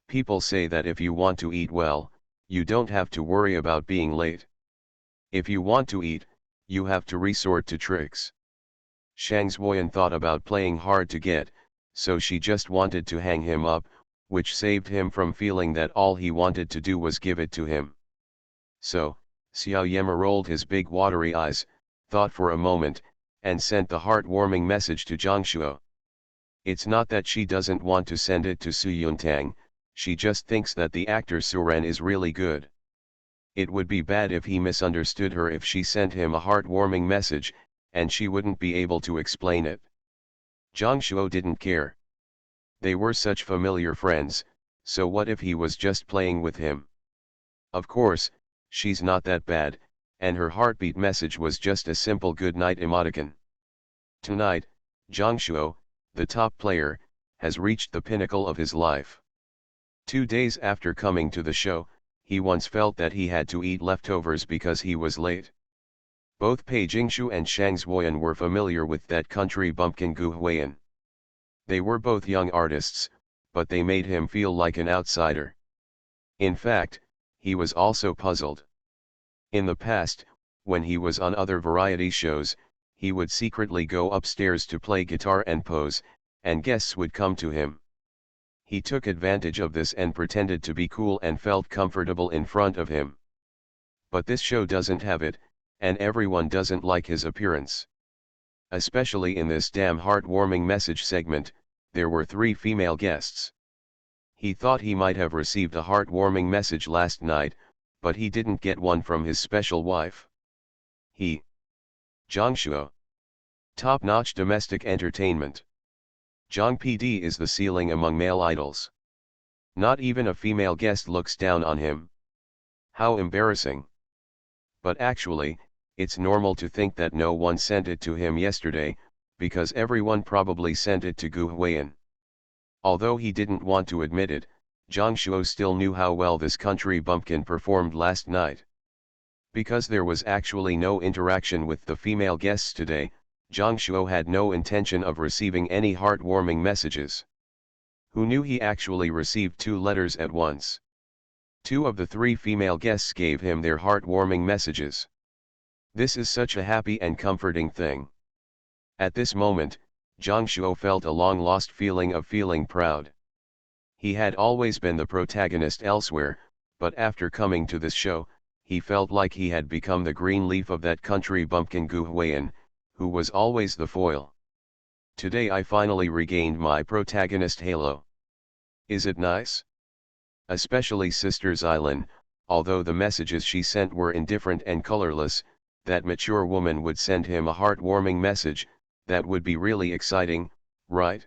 People say that if you want to eat well, you don't have to worry about being late. If you want to eat, you have to resort to tricks. Shang Zuoyan thought about playing hard to get, so she just wanted to hang him up, which saved him from feeling that all he wanted to do was give it to him. So, Xiao Yema rolled his big watery eyes, thought for a moment, and sent the heartwarming message to Zhang Shuo. It's not that she doesn't want to send it to Su Yuntang, she just thinks that the actor Su Ren is really good. It would be bad if he misunderstood her if she sent him a heartwarming message, and she wouldn't be able to explain it. Zhang Shuo didn't care. They were such familiar friends, so what if he was just playing with him? Of course, she's not that bad, and her heartbeat message was just a simple good night emoticon. Tonight, Zhang Shuo, the top player, has reached the pinnacle of his life. 2 days after coming to the show, he once felt that he had to eat leftovers because he was late. Both Pei Jingshu and Shang Zuoyan were familiar with that country bumpkin Gu Huiyan. They were both young artists, but they made him feel like an outsider. In fact, he was also puzzled. In the past, when he was on other variety shows, he would secretly go upstairs to play guitar and pose, and guests would come to him. He took advantage of this and pretended to be cool and felt comfortable in front of him. But this show doesn't have it, and everyone doesn't like his appearance. Especially in this damn heartwarming message segment, there were 3 female guests. He thought he might have received a heartwarming message last night, but he didn't get one from his special wife. Zhang Shuo. Top-notch domestic entertainment. Zhang PD is the ceiling among male idols. Not even a female guest looks down on him. How embarrassing. But actually, it's normal to think that no one sent it to him yesterday, because everyone probably sent it to Gu Huiyan. Although he didn't want to admit it, Zhang Shuo still knew how well this country bumpkin performed last night. Because there was actually no interaction with the female guests today, Zhang Shuo had no intention of receiving any heartwarming messages. Who knew he actually received 2 letters at once? 2 of the 3 female guests gave him their heartwarming messages. This is such a happy and comforting thing. At this moment, Zhang Shuo felt a long-lost feeling of feeling proud. He had always been the protagonist elsewhere, but after coming to this show, he felt like he had become the green leaf of that country bumpkin Gu Huiyan, who was always the foil. Today I finally regained my protagonist halo. Is it nice? Especially Sister Xylin, although the messages she sent were indifferent and colorless, that mature woman would send him a heartwarming message, that would be really exciting, right?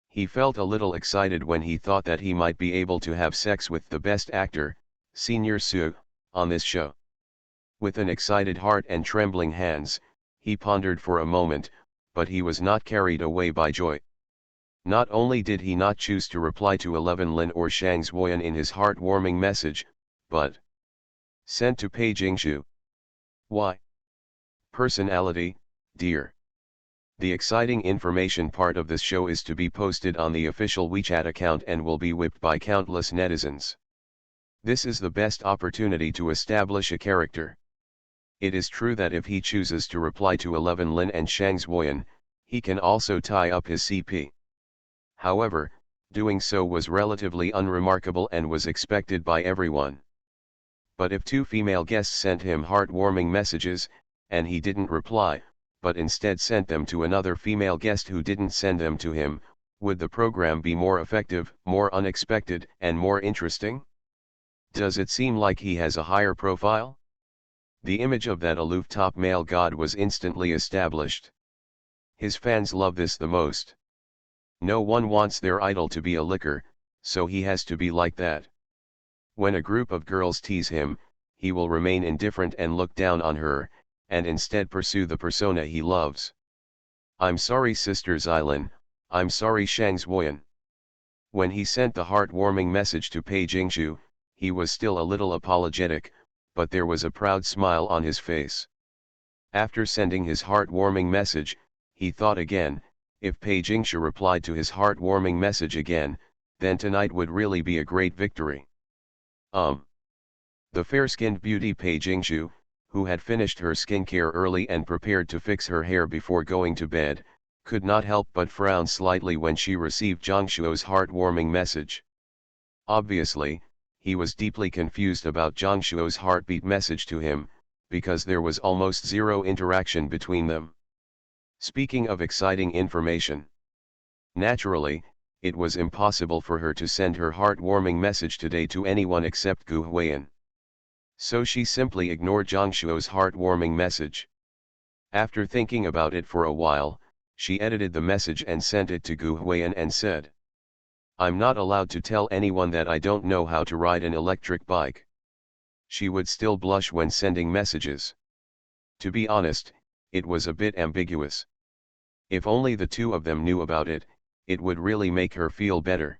He felt a little excited when he thought that he might be able to have sex with the best actor, Senior Su, on this show. With an excited heart and trembling hands, he pondered for a moment, but he was not carried away by joy. Not only did he not choose to reply to 11 Lin or Shang Zuoyan in his heartwarming message, but sent to Pei Jingshu. Why? Personality, dear. The exciting information part of this show is to be posted on the official WeChat account and will be whipped by countless netizens. This is the best opportunity to establish a character. It is true that if he chooses to reply to 11 Lin and Shang Zuoyan, he can also tie up his CP. However, doing so was relatively unremarkable and was expected by everyone. But if 2 female guests sent him heartwarming messages, and he didn't reply, but instead sent them to another female guest who didn't send them to him, would the program be more effective, more unexpected, and more interesting? Does it seem like he has a higher profile? The image of that aloof top male god was instantly established. His fans love this the most. No one wants their idol to be a licker, so he has to be like that. When a group of girls tease him, he will remain indifferent and look down on her, and instead pursue the persona he loves. I'm sorry Sister Xylin, I'm sorry Shang Zuoyan. When he sent the heartwarming message to Pei Jingshu, he was still a little apologetic, but there was a proud smile on his face. After sending his heartwarming message, he thought again, if Pei Jingshu replied to his heartwarming message again, then tonight would really be a great victory. The fair-skinned beauty Pei Jingshu, who had finished her skincare early and prepared to fix her hair before going to bed, could not help but frown slightly when she received Zhang Shuo's heartwarming message. Obviously, he was deeply confused about Zhang Shuo's heartbeat message to him, because there was almost zero interaction between them. Speaking of exciting information. Naturally, it was impossible for her to send her heartwarming message today to anyone except Gu Huiyan. So she simply ignored Zhang Shuo's heartwarming message. After thinking about it for a while, she edited the message and sent it to Gu Huiyan and said, "I'm not allowed to tell anyone that I don't know how to ride an electric bike." She would still blush when sending messages. To be honest, it was a bit ambiguous. If only the two of them knew about it, it would really make her feel better.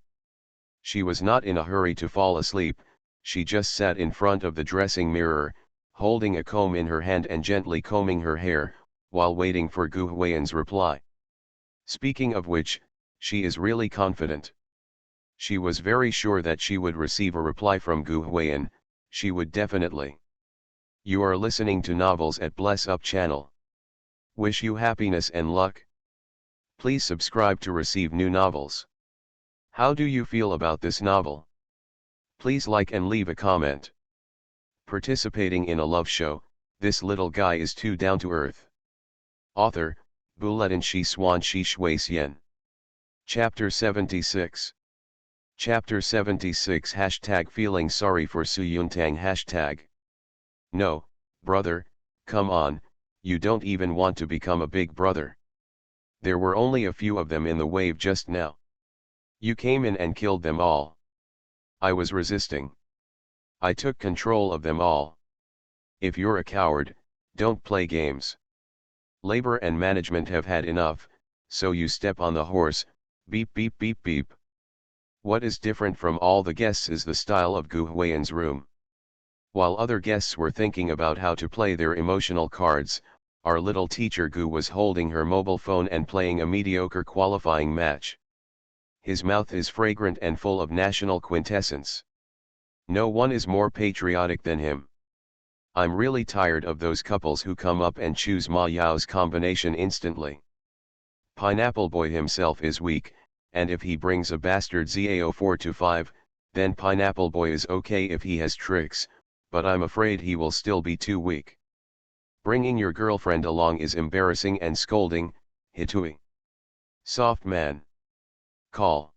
She was not in a hurry to fall asleep, she just sat in front of the dressing mirror, holding a comb in her hand and gently combing her hair, while waiting for Gu Huiyan's reply. Speaking of which, she is really confident. She was very sure that she would receive a reply from Gu Huiyan. She would definitely. You are listening to Novels at Bless Up channel. Wish you happiness and luck. Please subscribe to receive new novels. How do you feel about this novel? Please like and leave a comment. Participating in a love show, this little guy is too down to earth. Author, Buletin Shi Swan Shi Shui Xian. Chapter 76. Chapter 76 Hashtag feeling sorry for Su Yuntang Hashtag. No, brother, come on, you don't even want to become a big brother. There were only a few of them in the wave just now. You came in and killed them all. I was resisting. I took control of them all. If you're a coward, don't play games. Labor and management have had enough, so you step on the horse, beep beep beep beep. What is different from all the guests is the style of Gu Huiyan's room. While other guests were thinking about how to play their emotional cards, our little teacher Gu was holding her mobile phone and playing a mediocre qualifying match. His mouth is fragrant and full of national quintessence. No one is more patriotic than him. I'm really tired of those couples who come up and choose Ma Yao's combination instantly. Pineapple Boy himself is weak, and if he brings a bastard Zao 4-5, then Pineapple Boy is okay if he has tricks, but I'm afraid he will still be too weak. Bringing your girlfriend along is embarrassing and scolding, Hitui. Soft man. Call.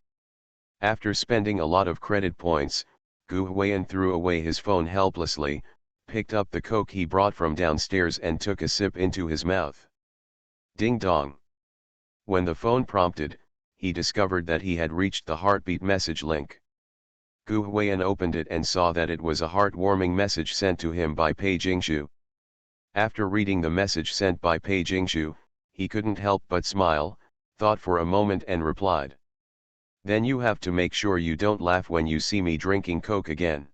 After spending a lot of credit points, Gu Huiyan threw away his phone helplessly, picked up the Coke he brought from downstairs and took a sip into his mouth. Ding dong. When the phone prompted, he discovered that he had reached the heartbeat message link. Gu Huiyan opened it and saw that it was a heartwarming message sent to him by Pei Jingshu. After reading the message sent by Pei Jingshu, he couldn't help but smile, thought for a moment and replied. Then you have to make sure you don't laugh when you see me drinking Coke again.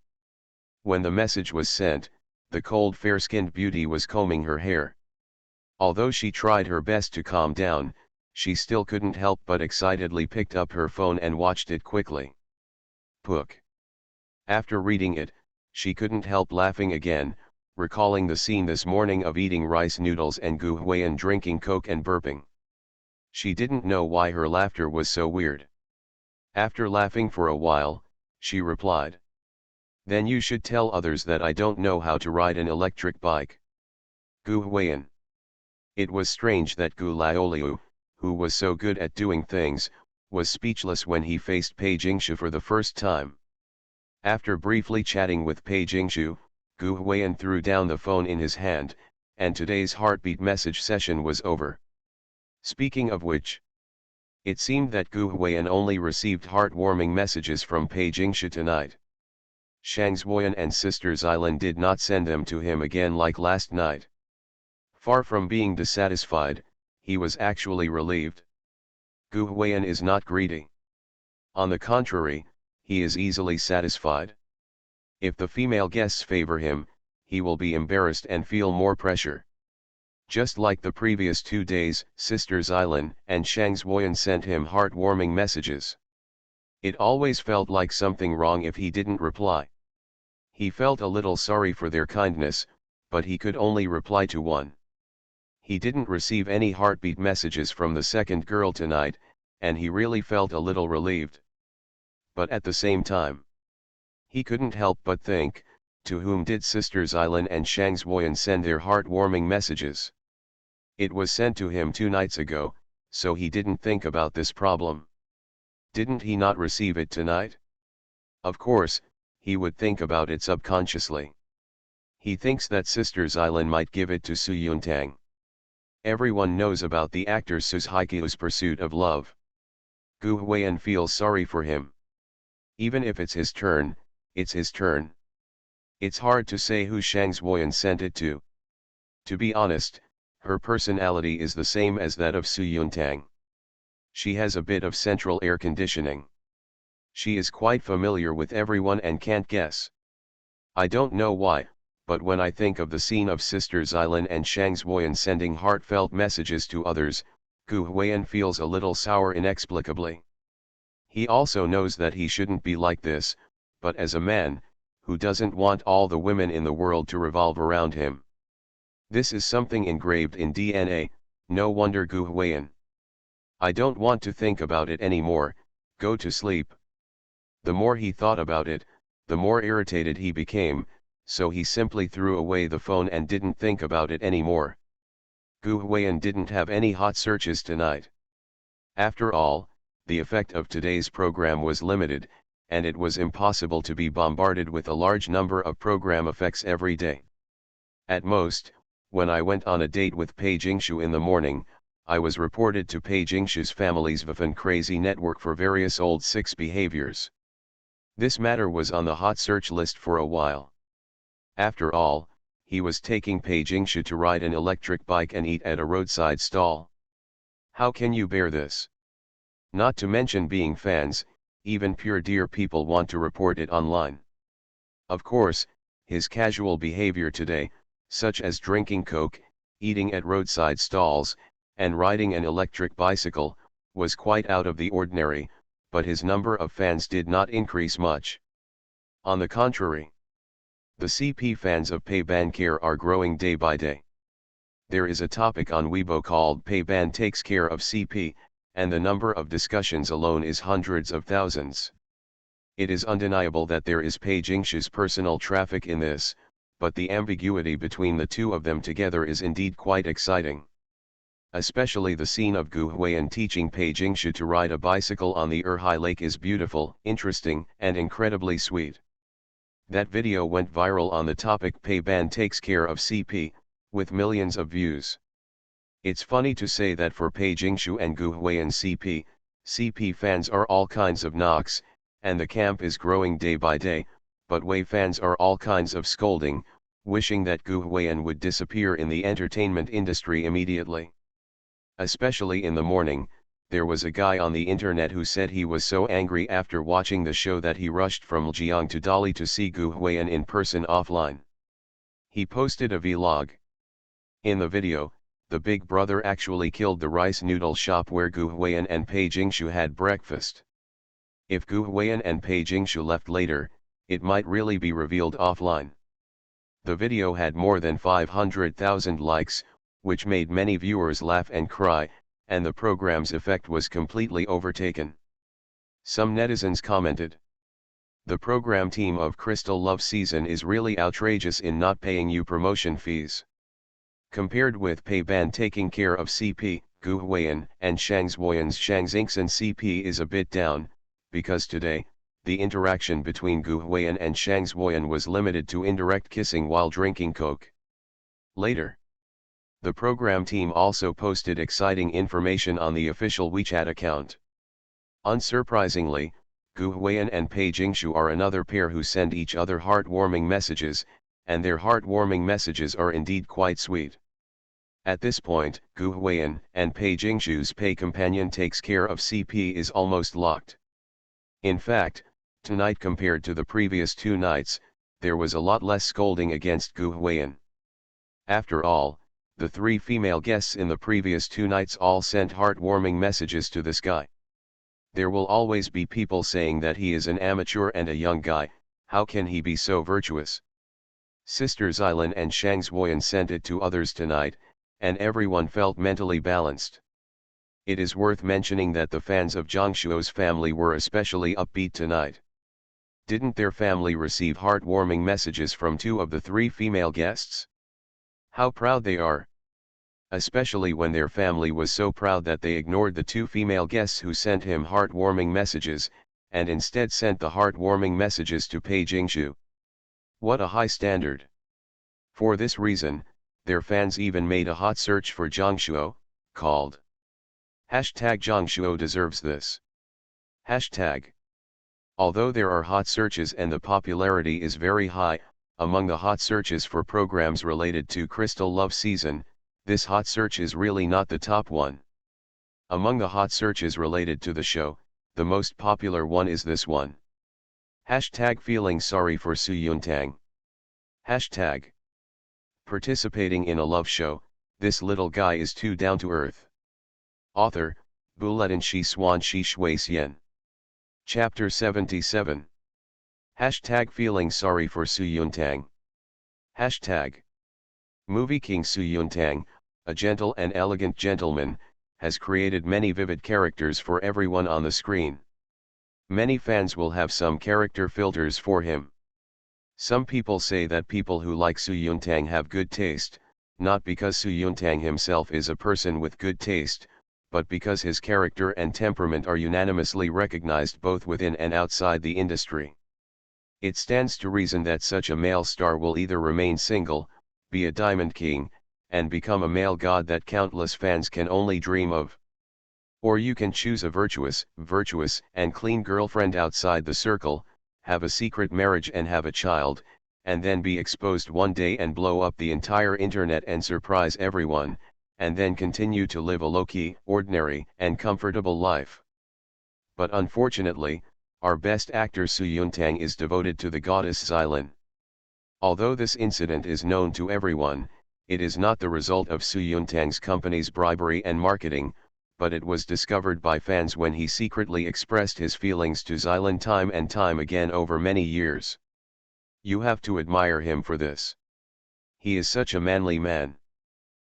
When the message was sent, the cold fair-skinned beauty was combing her hair. Although she tried her best to calm down, she still couldn't help but excitedly picked up her phone and watched it quickly. Pook. After reading it, she couldn't help laughing again, recalling the scene this morning of eating rice noodles and Gu Huiyan drinking Coke and burping. She didn't know why her laughter was so weird. After laughing for a while, she replied. Then you should tell others that I don't know how to ride an electric bike. Gu Huiyan. It was strange that Gu Laoliu, who was so good at doing things, was speechless when he faced Pei Jingshu for the first time. After briefly chatting with Pei Jingshu, Gu Huiyan threw down the phone in his hand, and today's heartbeat message session was over. Speaking of which, it seemed that Gu Huiyan only received heartwarming messages from Pei Jingshu tonight. Shang Zuoyan and Sister Xilan did not send them to him again like last night. Far from being dissatisfied, he was actually relieved. Gu Huiyan is not greedy. On the contrary, he is easily satisfied. If the female guests favor him, he will be embarrassed and feel more pressure. Just like the previous 2 days, Sister Xilan and Shang Zuoyan sent him heartwarming messages. It always felt like something wrong if he didn't reply. He felt a little sorry for their kindness, but he could only reply to one. He didn't receive any heartbeat messages from the second girl tonight, and he really felt a little relieved. But at the same time, he couldn't help but think, to whom did Sisters Eileen and Shang Zhuoyan send their heartwarming messages? It was sent to him 2 nights ago, so he didn't think about this problem. Didn't he not receive it tonight? Of course, he would think about it subconsciously. He thinks that Sisters Eileen might give it to Su Yuntang. Everyone knows about the actor Su's Haikyu's pursuit of love. Gu Huiyan feels sorry for him. Even if it's his turn, it's his turn. It's hard to say who Shang Zhuoyan sent it to. To be honest, her personality is the same as that of Su Yuntang. She has a bit of central air conditioning. She is quite familiar with everyone and can't guess. I don't know why, but when I think of the scene of Sisters Eileen and Shang Zhuoyan sending heartfelt messages to others, Gu Huiyan feels a little sour inexplicably. He also knows that he shouldn't be like this, but as a man, who doesn't want all the women in the world to revolve around him? This is something engraved in DNA, no wonder Gu Huiyan. I don't want to think about it anymore, go to sleep. The more he thought about it, the more irritated he became, so he simply threw away the phone and didn't think about it anymore. Gu Huiyan didn't have any hot searches tonight. After all, the effect of today's program was limited, and it was impossible to be bombarded with a large number of program effects every day. At most, when I went on a date with Pei Jingshu in the morning, I was reported to Pei Jingshu's family's Vifan crazy network for various old six behaviors. This matter was on the hot search list for a while. After all, he was taking Pei Jingshu to ride an electric bike and eat at a roadside stall. How can you bear this? Not to mention being fans, even pure dear people want to report it online. Of course, his casual behavior today, such as drinking Coke, eating at roadside stalls, and riding an electric bicycle, was quite out of the ordinary, but his number of fans did not increase much. On the contrary, the CP fans of Pei Ban Care are growing day by day. There is a topic on Weibo called Pei Ban Takes Care of CP, and the number of discussions alone is hundreds of thousands. It is undeniable that there is Pei Jingshu's personal traffic in this, but the ambiguity between the two of them together is indeed quite exciting. Especially the scene of Gu Huiyan teaching Pei Jingshu to ride a bicycle on the Erhai Lake is beautiful, interesting, and incredibly sweet. That video went viral on the topic Pei Ban Takes Care of CP, with millions of views. It's funny to say that for Pei Jingshu and Gu Huiyan CP fans are all kinds of knocks, and the camp is growing day by day, but Wei fans are all kinds of scolding, wishing that Gu Huiyan would disappear in the entertainment industry immediately. Especially in the morning, there was a guy on the internet who said he was so angry after watching the show that he rushed from Lijiang to Dali to see Gu Huiyan in person offline. He posted a vlog. In the video, the big brother actually killed the rice noodle shop where Gu Huiyan and Pei Jingshu had breakfast. If Gu Huiyan and Pei Jingshu left later, it might really be revealed offline. The video had more than 500,000 likes, which made many viewers laugh and cry, and the program's effect was completely overtaken. Some netizens commented, "The program team of Crystal Love Season is really outrageous in not paying you promotion fees. Compared with Pei Ban taking care of CP, Gu Huiyan and Shang Zhuoyan's Shang Xingxin CP is a bit down, because today, the interaction between Gu Huiyan and Shang Zhuoyan was limited to indirect kissing while drinking Coke." Later, the program team also posted exciting information on the official WeChat account. Unsurprisingly, Gu Huiyan and Pei Jingshu are another pair who send each other heartwarming messages, and their heartwarming messages are indeed quite sweet. At this point, Gu Huiyan and Pei Jingshu's Pei companion takes care of CP is almost locked. In fact, tonight compared to the previous 2 nights, there was a lot less scolding against Gu Huiyan. After all, the 3 female guests in the previous 2 nights all sent heartwarming messages to this guy. There will always be people saying that he is an amateur and a young guy, How can he be so virtuous? Sister Xylan and Shang Xuan sent it to others tonight, and everyone felt mentally balanced. It is worth mentioning that the fans of Zhang Shuo's family were especially upbeat tonight. Didn't their family receive heartwarming messages from 2 of the 3 female guests? How proud they are! Especially when their family was so proud that they ignored the 2 female guests who sent him heartwarming messages, and instead sent the heartwarming messages to Pei Jingshu. What a high standard! For this reason, their fans even made a hot search for Zhang Shuo, called #Zhang Shuo deserves this. Hashtag. Although there are hot searches and the popularity is very high, among the hot searches for programs related to Crystal Love Season, this hot search is really not the top one. Among the hot searches related to the show, the most popular one is this one. Feeling sorry for Su Yuntang. Hashtag. Participating in a love show, this little guy is too down to earth. Author, Buletin Shi Swan Shi Shui Xian. Chapter 77. Feeling sorry for Su Yuntang. Hashtag. Movie king Su Yuntang, a gentle and elegant gentleman, has created many vivid characters for everyone on the screen. Many fans will have some character filters for him. Some people say that people who like Su Yuntang have good taste, not because Su Yuntang himself is a person with good taste, but because his character and temperament are unanimously recognized both within and outside the industry. It stands to reason that such a male star will either remain single, be a diamond king, and become a male god that countless fans can only dream of. Or you can choose a virtuous and clean girlfriend outside the circle, have a secret marriage and have a child, and then be exposed one day and blow up the entire internet and surprise everyone, and then continue to live a low-key, ordinary, and comfortable life. But unfortunately, our best actor Su Yuntang is devoted to the goddess Xylan. Although this incident is known to everyone, it is not the result of Su Yuntang's company's bribery and marketing, but it was discovered by fans when he secretly expressed his feelings to Xylan time and time again over many years. You have to admire him for this. He is such a manly man.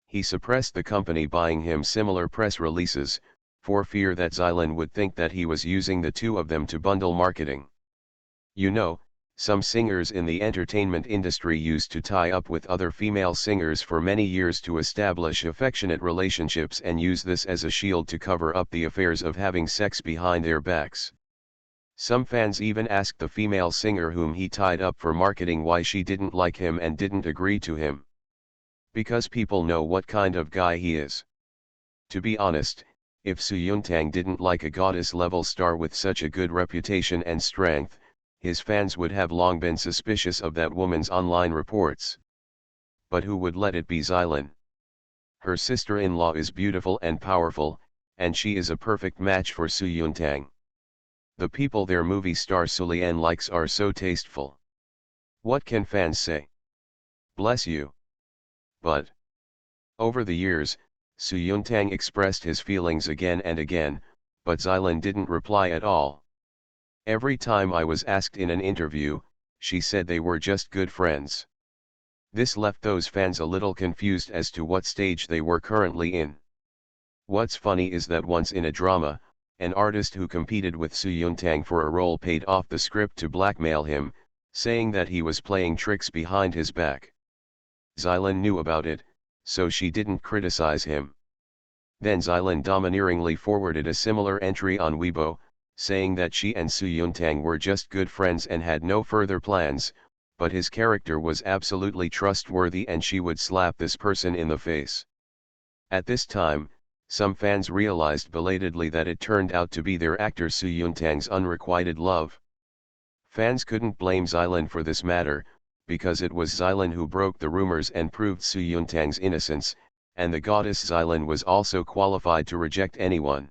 He suppressed the company buying him similar press releases, for fear that Xylan would think that he was using the 2 of them to bundle marketing. You know, some singers in the entertainment industry used to tie up with other female singers for many years to establish affectionate relationships and use this as a shield to cover up the affairs of having sex behind their backs. Some fans even asked the female singer whom he tied up for marketing why she didn't like him and didn't agree to him. Because people know what kind of guy he is. To be honest, if Su Yuntang didn't like a goddess-level star with such a good reputation and strength, his fans would have long been suspicious of that woman's online reports. But who would let it be Xylan? Her sister-in-law is beautiful and powerful, and she is a perfect match for Su Yuntang. The people their movie star Su Lian likes are so tasteful. What can fans say? Bless you. But over the years, Su Yuntang expressed his feelings again and again, but Xylan didn't reply at all. Every time I was asked in an interview, she said they were just good friends. This left those fans a little confused as to what stage they were currently in. What's funny is that once in a drama, an artist who competed with Su Yuntang for a role paid off the script to blackmail him, saying that he was playing tricks behind his back. Xylan knew about it, so she didn't criticize him. Then Xylan domineeringly forwarded a similar entry on Weibo, saying that she and Su Yuntang were just good friends and had no further plans, but his character was absolutely trustworthy and she would slap this person in the face. At this time, some fans realized belatedly that it turned out to be their actor Su Yuntang's unrequited love. Fans couldn't blame Xylan for this matter, because it was Xylan who broke the rumors and proved Su Yuntang's innocence, and the goddess Xylan was also qualified to reject anyone.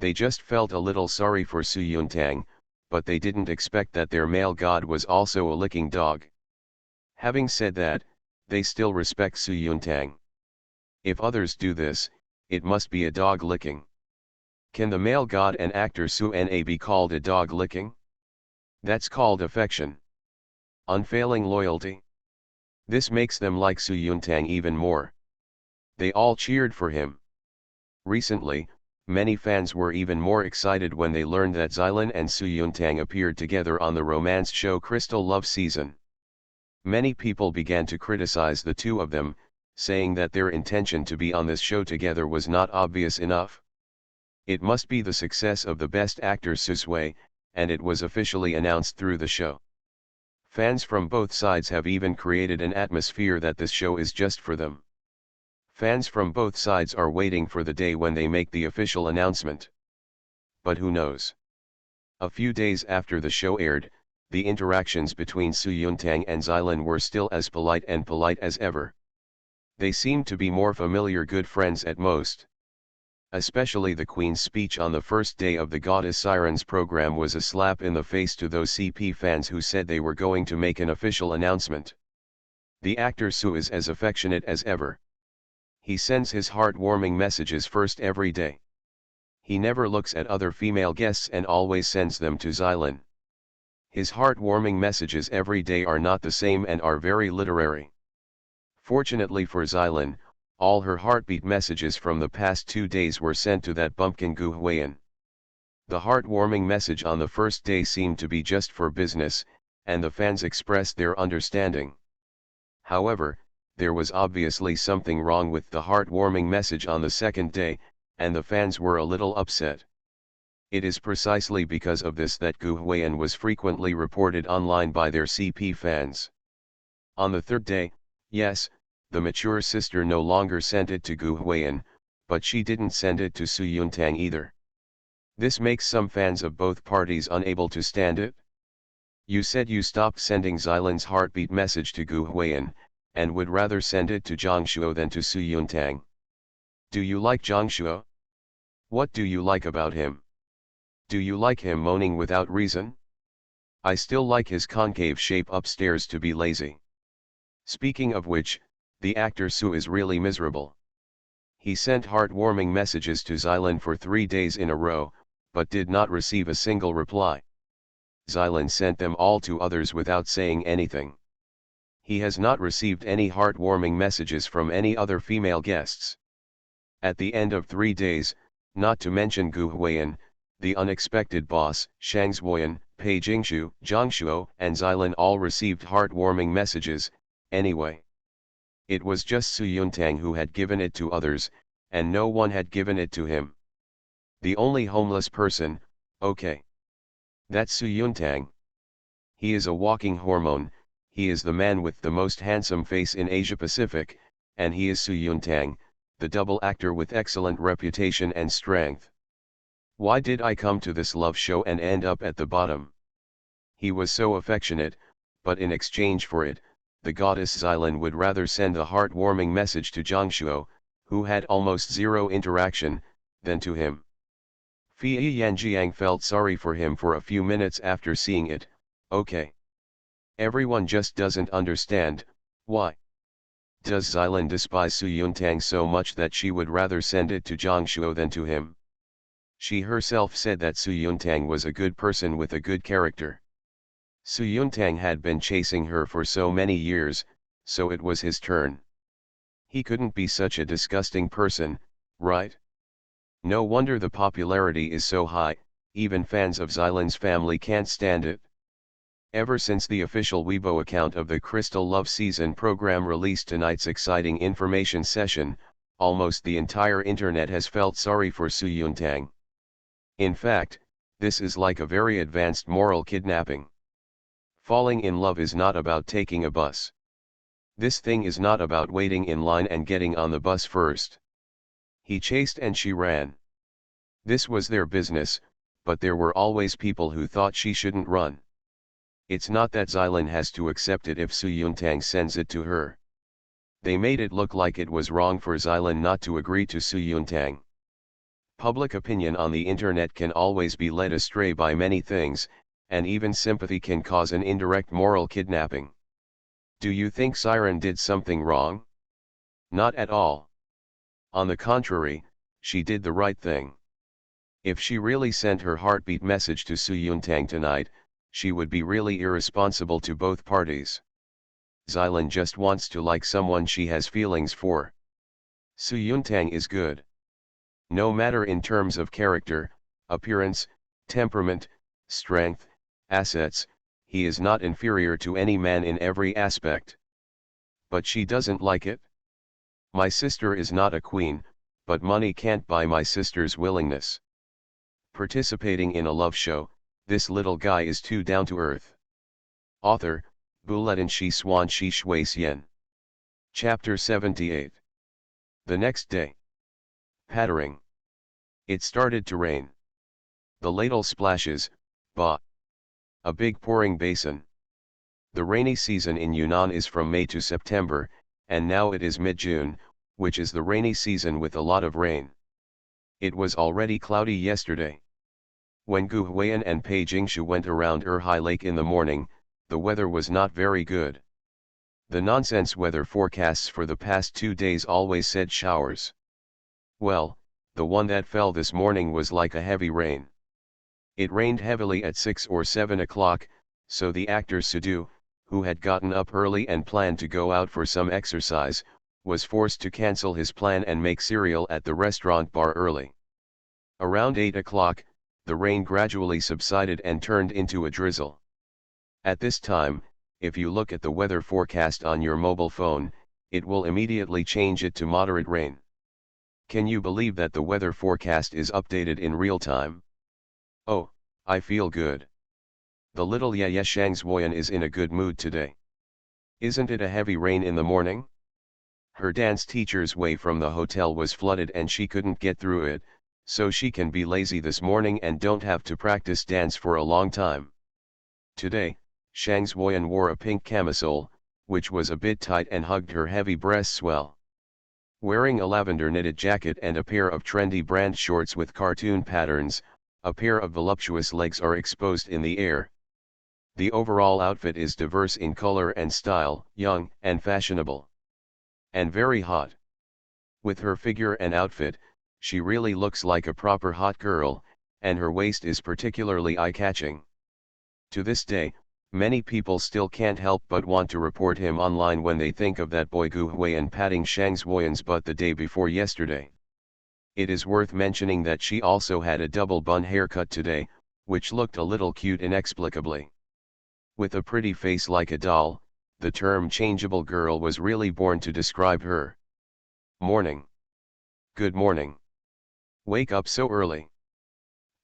They just felt a little sorry for Su Yuntang, but they didn't expect that their male god was also a licking dog. Having said that, they still respect Su Yuntang. If others do this, it must be a dog licking. Can the male god and actor Su Na be called a dog licking? That's called affection. Unfailing loyalty. This makes them like Su Yuntang even more. They all cheered for him. Recently, many fans were even more excited when they learned that Xylan and Su Yuntang appeared together on the romance show Crystal Love Season. Many people began to criticize the two of them, saying that their intention to be on this show together was not obvious enough. It must be the success of the best actor Susway, and it was officially announced through the show. Fans from both sides have even created an atmosphere that this show is just for them. Fans from both sides are waiting for the day when they make the official announcement. But who knows? A few days after the show aired, the interactions between Su Yuntang and Xylan were still as polite as ever. They seemed to be more familiar good friends at most. Especially the Queen's speech on the first day of the Goddess Sirens program was a slap in the face to those CP fans who said they were going to make an official announcement. The actor Su is as affectionate as ever. He sends his heartwarming messages first every day. He never looks at other female guests and always sends them to Xylan. His heartwarming messages every day are not the same and are very literary. Fortunately for Xylan, all her heartbeat messages from the past 2 days were sent to that bumpkin Gu Huiyan. The heartwarming message on the first day seemed to be just for business, and the fans expressed their understanding. However, there was obviously something wrong with the heartwarming message on the second day, and the fans were a little upset. It is precisely because of this that Gu Huiyan was frequently reported online by their CP fans. On the third day, yes, the mature sister no longer sent it to Gu Huiyan, but she didn't send it to Su Yuntang either. This makes some fans of both parties unable to stand it. You said you stopped sending Xylan's heartbeat message to Gu Huiyan, and would rather send it to Zhang Shuo than to Su Yuntang. Do you like Zhang Shuo? What do you like about him? Do you like him moaning without reason? I still like his concave shape upstairs to be lazy. Speaking of which, the actor Su is really miserable. He sent heartwarming messages to Xylan for 3 days in a row, but did not receive a single reply. Xylan sent them all to others without saying anything. He has not received any heartwarming messages from any other female guests. At the end of 3 days, not to mention Gu Huiyan, the unexpected boss, Shang Zhuoyan, Pei Jingshu, Zhang Shuo, and Xylan all received heartwarming messages, anyway. It was just Su Yuntang who had given it to others, and no one had given it to him. The only homeless person, okay. That's Su Yuntang. He is a walking hormone, he is the man with the most handsome face in Asia Pacific, and he is Su Yuntang, the double actor with excellent reputation and strength. Why did I come to this love show and end up at the bottom? He was so affectionate, but in exchange for it, the goddess Xylan would rather send a heartwarming message to Zhang Shuo, who had almost zero interaction, than to him. Fei Yanjiang felt sorry for him for a few minutes after seeing it. Okay. Everyone just doesn't understand, why? Does Xylan despise Su Yuntang so much that she would rather send it to Zhang Shuo than to him? She herself said that Su Yuntang was a good person with a good character. Su Yuntang had been chasing her for so many years, so it was his turn. He couldn't be such a disgusting person, right? No wonder the popularity is so high, even fans of Xylan's family can't stand it. Ever since the official Weibo account of the Crystal Love Season program released tonight's exciting information session, almost the entire internet has felt sorry for Su Yuntang. In fact, this is like a very advanced moral kidnapping. Falling in love is not about taking a bus. This thing is not about waiting in line and getting on the bus first. He chased and she ran. This was their business, but there were always people who thought she shouldn't run. It's not that Xylan has to accept it if Su Yuntang sends it to her. They made it look like it was wrong for Xylan not to agree to Su Yuntang. Public opinion on the internet can always be led astray by many things, and even sympathy can cause an indirect moral kidnapping. Do you think Siren did something wrong? Not at all. On the contrary, she did the right thing. If she really sent her heartbeat message to Su Yuntang tonight, She would be really irresponsible to both parties. Xylan just wants to like someone she has feelings for. Su Yuntang is good. No matter in terms of character, appearance, temperament, strength, assets, he is not inferior to any man in every aspect. But she doesn't like it. My sister is not a queen, but money can't buy my sister's willingness. Participating in a love show, this little guy is too down to earth. Author, Bulletin Shi Swan Shi Shui Xian. Chapter 78. The next day. Pattering. It started to rain. The ladle splashes, bah. A big pouring basin. The rainy season in Yunnan is from May to September, and now it is mid-June, which is the rainy season with a lot of rain. It was already cloudy yesterday. When Gu Huiyan and Pei Jingshu went around Erhai Lake in the morning, the weather was not very good. The nonsense weather forecasts for the past 2 days always said showers. Well, the one that fell this morning was like a heavy rain. It rained heavily at 6 or 7 o'clock, so the actor Sudu, who had gotten up early and planned to go out for some exercise, was forced to cancel his plan and make cereal at the restaurant bar early. Around 8 o'clock, the rain gradually subsided and turned into a drizzle. At this time, if you look at the weather forecast on your mobile phone, it will immediately change it to moderate rain. Can you believe that the weather forecast is updated in real time? Oh, I feel good. The little Ye Shangzhuoyan is in a good mood today. Isn't it a heavy rain in the morning? Her dance teacher's way from the hotel was flooded and she couldn't get through it, so she can be lazy this morning and don't have to practice dance for a long time. Today, Shangzhuoyan wore a pink camisole, which was a bit tight and hugged her heavy breasts well. Wearing a lavender knitted jacket and a pair of trendy brand shorts with cartoon patterns, a pair of voluptuous legs are exposed in the air. The overall outfit is diverse in color and style, young and fashionable. And very hot. With her figure and outfit, she really looks like a proper hot girl, and her waist is particularly eye-catching. To this day, many people still can't help but want to report him online when they think of that boy Gu Huiyan patting Shangzhuoyan's butt the day before yesterday. It is worth mentioning that she also had a double bun haircut today, which looked a little cute inexplicably. With a pretty face like a doll, the term changeable girl was really born to describe her. Morning. Good morning. Wake up so early.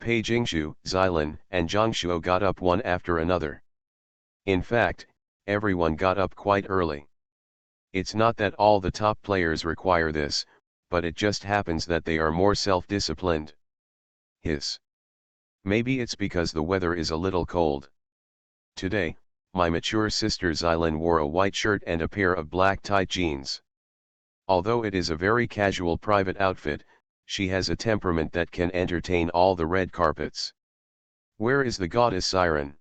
Pei Jingshu, Xylan, and Zhang Shuo got up one after another. In fact, everyone got up quite early. It's not that all the top players require this, but it just happens that they are more self-disciplined. Maybe it's because the weather is a little cold. Today, my mature sister Xylan wore a white shirt and a pair of black tight jeans. Although it is a very casual private outfit, she has a temperament that can entertain all the red carpets. Where is the goddess Siren?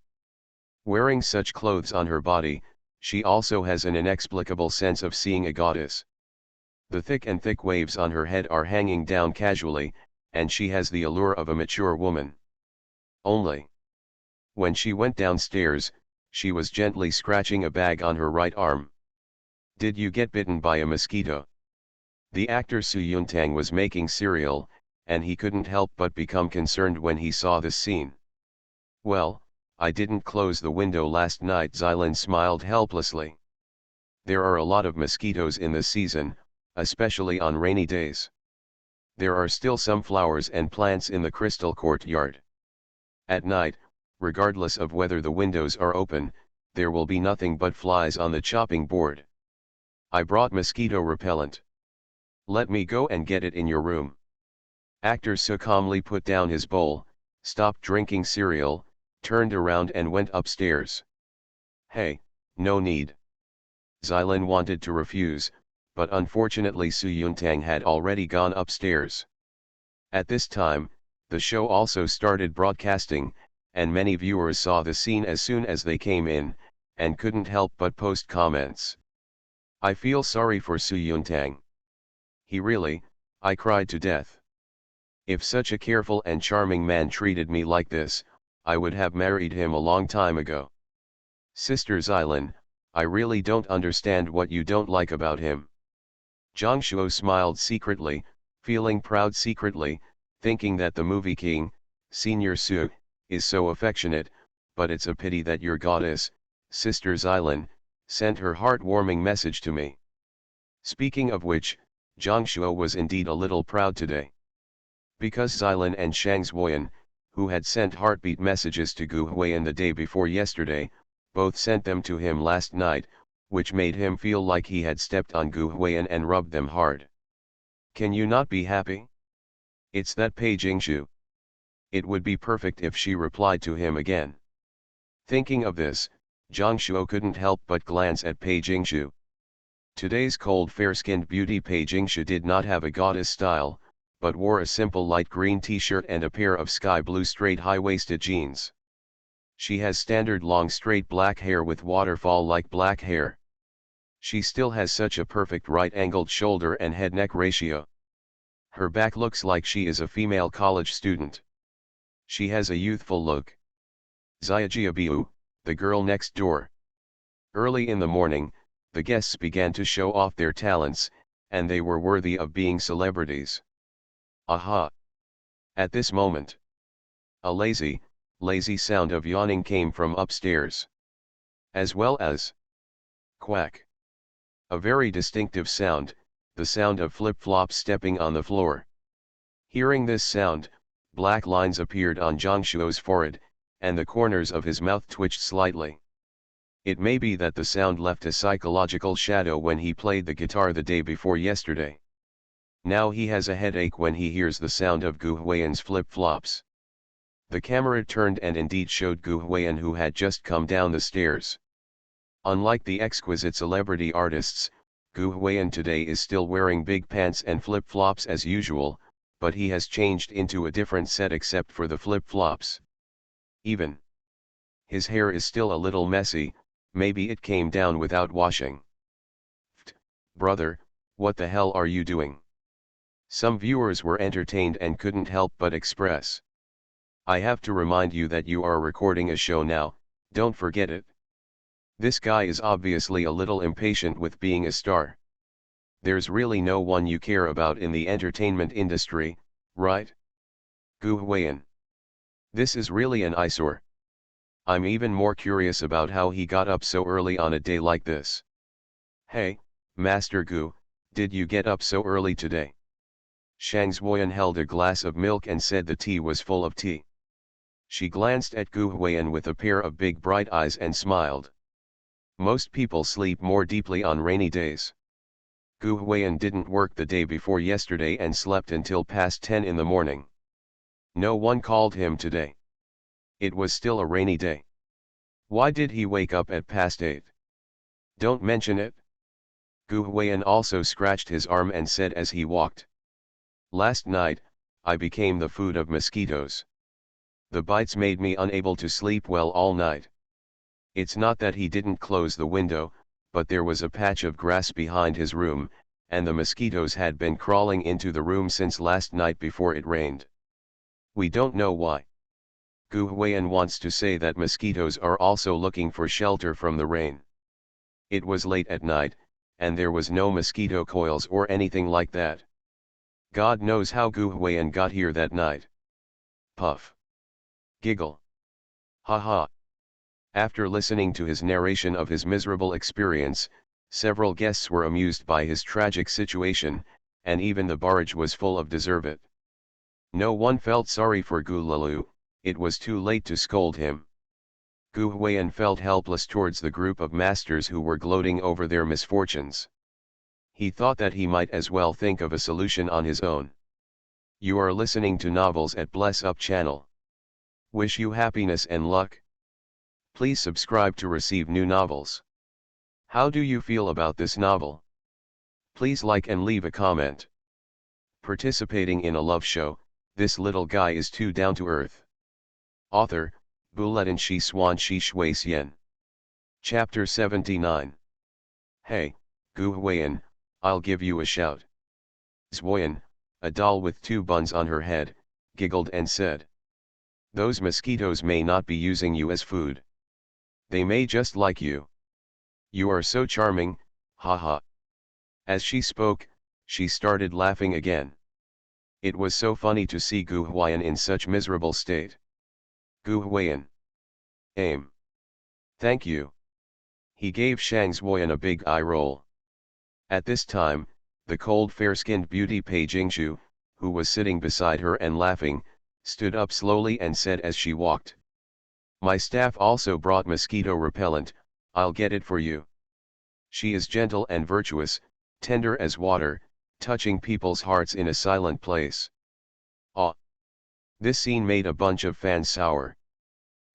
Wearing such clothes on her body, she also has an inexplicable sense of seeing a goddess. The thick waves on her head are hanging down casually, and she has the allure of a mature woman. Only. When she went downstairs, she was gently scratching a bag on her right arm. Did you get bitten by a mosquito? The actor Su Yuntang was making cereal, and he couldn't help but become concerned when he saw this scene. Well, I didn't close the window last night. Xylan smiled helplessly. There are a lot of mosquitoes in the season, especially on rainy days. There are still some flowers and plants in the crystal courtyard. At night, regardless of whether the windows are open, there will be nothing but flies on the chopping board. I brought mosquito repellent. Let me go and get it in your room. Actor Su calmly put down his bowl, stopped drinking cereal, turned around and went upstairs. Hey, no need. Xylan wanted to refuse, but unfortunately Su Yuntang had already gone upstairs. At this time, the show also started broadcasting, and many viewers saw the scene as soon as they came in, and couldn't help but post comments. I feel sorry for Su Yuntang. I cried to death. If such a careful and charming man treated me like this, I would have married him a long time ago. Sister Xylin, I really don't understand what you don't like about him. Zhang Shuo smiled secretly, feeling proud secretly, thinking that the movie king, Senior Su, is so affectionate, but it's a pity that your goddess, Sister Xylin, sent her heartwarming message to me. Speaking of which, Zhang Shuo was indeed a little proud today. Because Xylin and Shang Zuoyan, who had sent heartbeat messages to Gu Huiyan the day before yesterday, both sent them to him last night, which made him feel like he had stepped on Gu Huiyan and rubbed them hard. Can you not be happy? It's that Pei Jingshu. It would be perfect if she replied to him again. Thinking of this, Zhang Shuo couldn't help but glance at Pei Jingshu. Today's cold fair-skinned beauty Pei Jingshu did not have a goddess style, but wore a simple light green t-shirt and a pair of sky blue straight high-waisted jeans. She has standard long straight black hair with waterfall-like black hair. She still has such a perfect right-angled shoulder and head-neck ratio. Her back looks like she is a female college student. She has a youthful look. Xiajiabiu, the girl next door. Early in the morning, the guests began to show off their talents, and they were worthy of being celebrities. Aha! At this moment, a lazy sound of yawning came from upstairs. As well as quack. A very distinctive sound, the sound of flip-flops stepping on the floor. Hearing this sound, black lines appeared on Zhang Shuo's forehead, and the corners of his mouth twitched slightly. It may be that the sound left a psychological shadow when he played the guitar the day before yesterday. Now he has a headache when he hears the sound of Gu Huiyan's flip-flops. The camera turned and indeed showed Gu Huiyan, who had just come down the stairs. Unlike the exquisite celebrity artists, Gu Huiyan today is still wearing big pants and flip-flops as usual, but he has changed into a different set except for the flip-flops. Even his hair is still a little messy, maybe it came down without washing. Brother, what the hell are you doing? Some viewers were entertained and couldn't help but express. I have to remind you that you are recording a show now, don't forget it. This guy is obviously a little impatient with being a star. There's really no one you care about in the entertainment industry, right? Gu Huiyan. This is really an eyesore. I'm even more curious about how he got up so early on a day like this. Hey, Master Gu, did you get up so early today? Shang Zuoyan held a glass of milk and said the tea was full of tea. She glanced at Gu Huiyan with a pair of big bright eyes and smiled. Most people sleep more deeply on rainy days. Gu Huiyan didn't work the day before yesterday and slept until past 10 in the morning. No one called him today. It was still a rainy day. Why did he wake up at past 8? Don't mention it. Gu Huiyan also scratched his arm and said as he walked. Last night, I became the food of mosquitoes. The bites made me unable to sleep well all night. It's not that he didn't close the window, but there was a patch of grass behind his room, and the mosquitoes had been crawling into the room since last night before it rained. We don't know why. Gu Huiyan wants to say that mosquitoes are also looking for shelter from the rain. It was late at night, and there was no mosquito coils or anything like that. God knows how Gu Huiyan got here that night. Puff. Giggle. Ha ha. After listening to his narration of his miserable experience, several guests were amused by his tragic situation, and even the barrage was full of deserve it. No one felt sorry for Gu Lalu, it was too late to scold him. Gu Huiyan felt helpless towards the group of masters who were gloating over their misfortunes. He thought that he might as well think of a solution on his own. You are listening to Novels at Bless Up channel. Wish you happiness and luck. Please subscribe to receive new novels. How do you feel about this novel? Please like and leave a comment. Participating in a love show, this little guy is too down to earth. Author, Buletin Shi Swan Shi Shui Xian. Chapter 79. Hey, Gu Huiyan, I'll give you a shout. Zuoyan, a doll with two buns on her head, giggled and said. Those mosquitoes may not be using you as food. They may just like you. You are so charming, haha. As she spoke, she started laughing again. It was so funny to see Gu Huayan in such miserable state. Gu Huayan. Aim. Thank you. He gave Shang Zuoyan a big eye roll. At this time, the cold fair-skinned beauty Pei Jingshu, who was sitting beside her and laughing, stood up slowly and said as she walked. My staff also brought mosquito repellent, I'll get it for you. She is gentle and virtuous, tender as water, touching people's hearts in a silent place. Ah! This scene made a bunch of fans sour.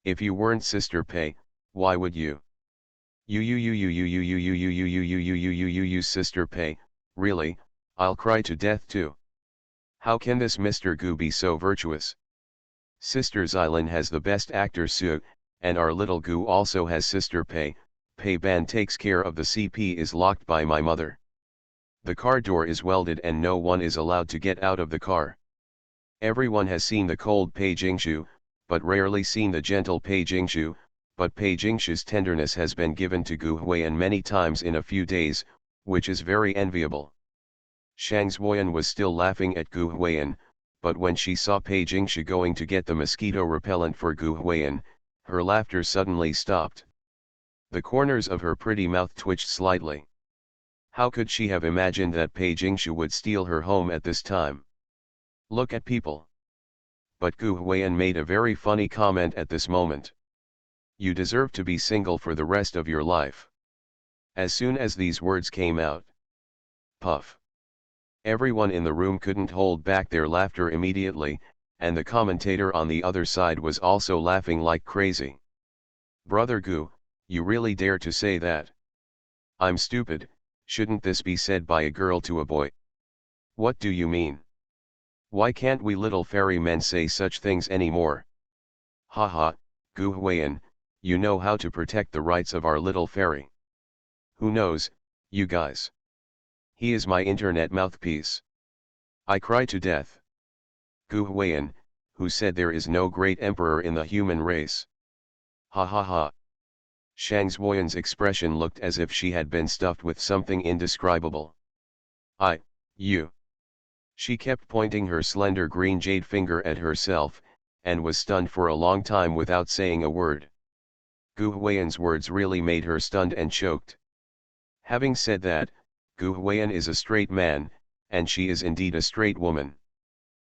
If you weren't Sister Pei, why would you? You Sister Pei, really, I'll cry to death too. How can this Mr. Gu be so virtuous? Sister Xylin has the best actor Su, and our little Gu also has Sister Pei. Pei Ban takes care of the CP is locked by my mother. The car door is welded and no one is allowed to get out of the car. Everyone has seen the cold Pei Jingshu, but rarely seen the gentle Pei Jingshu, but Pei Jingshu's tenderness has been given to Gu Huayan many times in a few days, which is very enviable. Shang Zuoyan was still laughing at Gu Huayan, but when she saw Pei Jingshu going to get the mosquito repellent for Gu Huayan, her laughter suddenly stopped. The corners of her pretty mouth twitched slightly. How could she have imagined that Pei Jingshu would steal her home at this time? Look at people. But Gu Huayan made a very funny comment at this moment. You deserve to be single for the rest of your life. As soon as these words came out. Puff. Everyone in the room couldn't hold back their laughter immediately, and the commentator on the other side was also laughing like crazy. Brother Gu, you really dare to say that? I'm stupid, shouldn't this be said by a girl to a boy? What do you mean? Why can't we little fairy men say such things anymore? Haha, Gu Huayan, you know how to protect the rights of our little fairy. Who knows, you guys? He is my internet mouthpiece. I cry to death. Gu Huayan, who said there is no great emperor in the human race. Ha ha ha. Shang Zuoyan's expression looked as if she had been stuffed with something indescribable. You. She kept pointing her slender green jade finger at herself, and was stunned for a long time without saying a word. Gu Huayan's words really made her stunned and choked. Having said that, Gu Huayan is a straight man, and she is indeed a straight woman.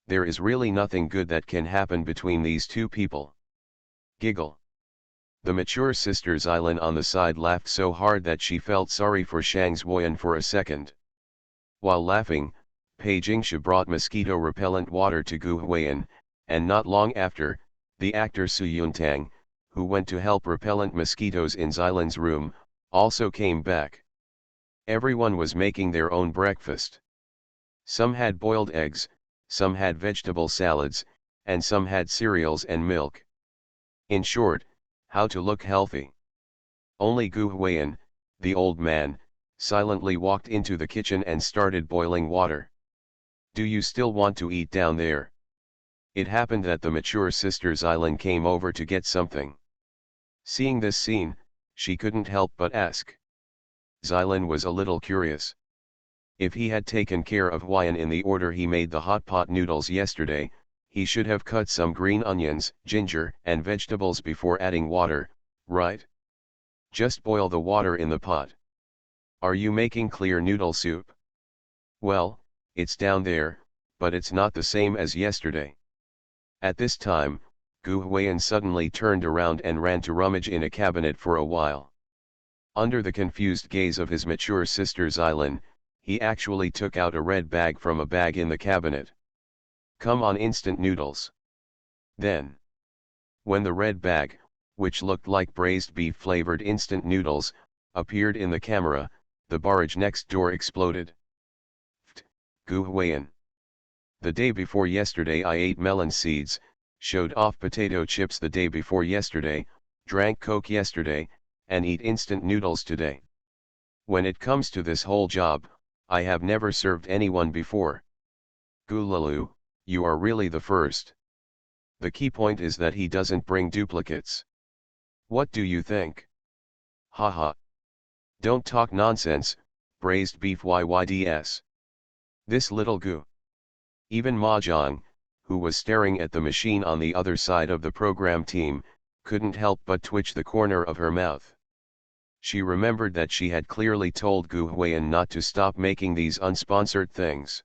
There is really nothing good that can happen between these two people. Giggle. The mature sister Xylin on the side laughed so hard that she felt sorry for Shang Zuoyan for a second. While laughing, Pei Jingshu brought mosquito repellent water to Gu Huayan, and not long after, the actor Su Yuntang, who went to help repellent mosquitoes in Xylin's room, also came back. Everyone was making their own breakfast. Some had boiled eggs, some had vegetable salads, and some had cereals and milk. In short, how to look healthy. Only Gu Huayan, the old man, silently walked into the kitchen and started boiling water. Do you still want to eat down there? It happened that the mature sister Xylin came over to get something. Seeing this scene, she couldn't help but ask. Xylin was a little curious. If he had taken care of Huayan in the order he made the hot pot noodles yesterday, he should have cut some green onions, ginger, and vegetables before adding water, right? Just boil the water in the pot. Are you making clear noodle soup? Well, it's down there, but it's not the same as yesterday. At this time, Gu Huayan suddenly turned around and ran to rummage in a cabinet for a while. Under the confused gaze of his mature sister Xylin, he actually took out a red bag from a bag in the cabinet. Come on, instant noodles. Then, when the red bag, which looked like braised beef flavored instant noodles, appeared in the camera, the barrage next door exploded. Gu Huayan. The day before yesterday I ate melon seeds, showed off potato chips the day before yesterday, drank Coke yesterday, and eat instant noodles today. When it comes to this whole job, I have never served anyone before. Gulalu, you are really the first. The key point is that he doesn't bring duplicates. What do you think? Haha. Don't talk nonsense, braised beef yyds. This little goo. Even Mahjong, who was staring at the machine on the other side of the program team, couldn't help but twitch the corner of her mouth. She remembered that she had clearly told Gu Huiyan not to stop making these unsponsored things.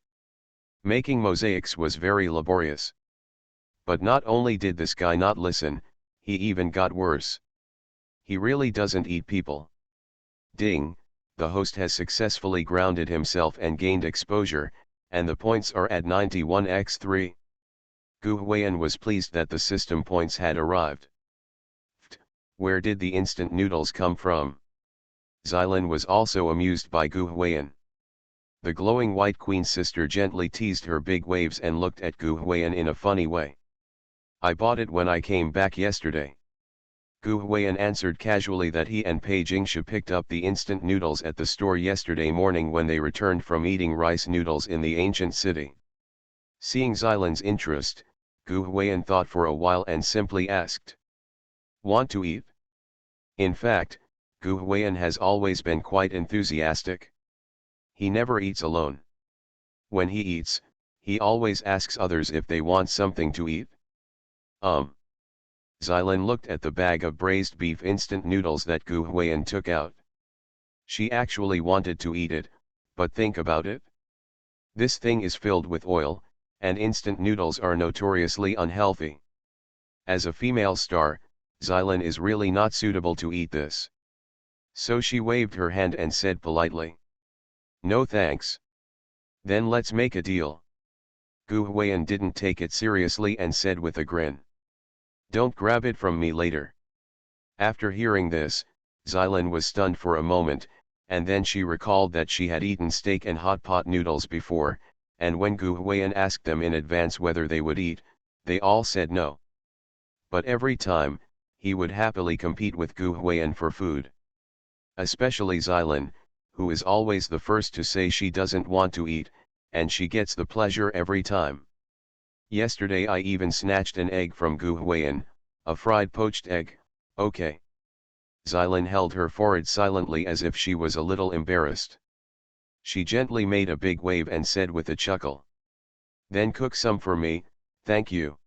Making mosaics was very laborious. But not only did this guy not listen, he even got worse. He really doesn't eat people. Ding, the host has successfully grounded himself and gained exposure, and the points are at 91x3. Gu Huiyan was pleased that the system points had arrived. Where did the instant noodles come from? Xylin was also amused by Gu Huiyan. The glowing white queen sister gently teased her big waves and looked at Gu Huiyan in a funny way. I bought it when I came back yesterday. Gu Huiyan answered casually that he and Pei Jingshu picked up the instant noodles at the store yesterday morning when they returned from eating rice noodles in the ancient city. Seeing Xylin's interest, Gu Huiyan thought for a while and simply asked, "Want to eat?" In fact, Gu Huiyan has always been quite enthusiastic. He never eats alone. When he eats, he always asks others if they want something to eat. Xylin looked at the bag of braised beef instant noodles that Gu Huiyan took out. She actually wanted to eat it, but think about it. This thing is filled with oil, and instant noodles are notoriously unhealthy. As a female star, Xylin is really not suitable to eat this. So she waved her hand and said politely, "No thanks." "Then let's make a deal." Gu Huiyan didn't take it seriously and said with a grin, "Don't grab it from me later." After hearing this, Xylin was stunned for a moment, and then she recalled that she had eaten steak and hot pot noodles before, and when Gu Huiyan asked them in advance whether they would eat, they all said no. But every time, he would happily compete with Gu Huiyan for food. Especially Xylin, who is always the first to say she doesn't want to eat, and she gets the pleasure every time. Yesterday I even snatched an egg from Gu Huiyan, a fried poached egg, okay. Xylin held her forehead silently as if she was a little embarrassed. She gently made a big wave and said with a chuckle, "Then cook some for me, thank you."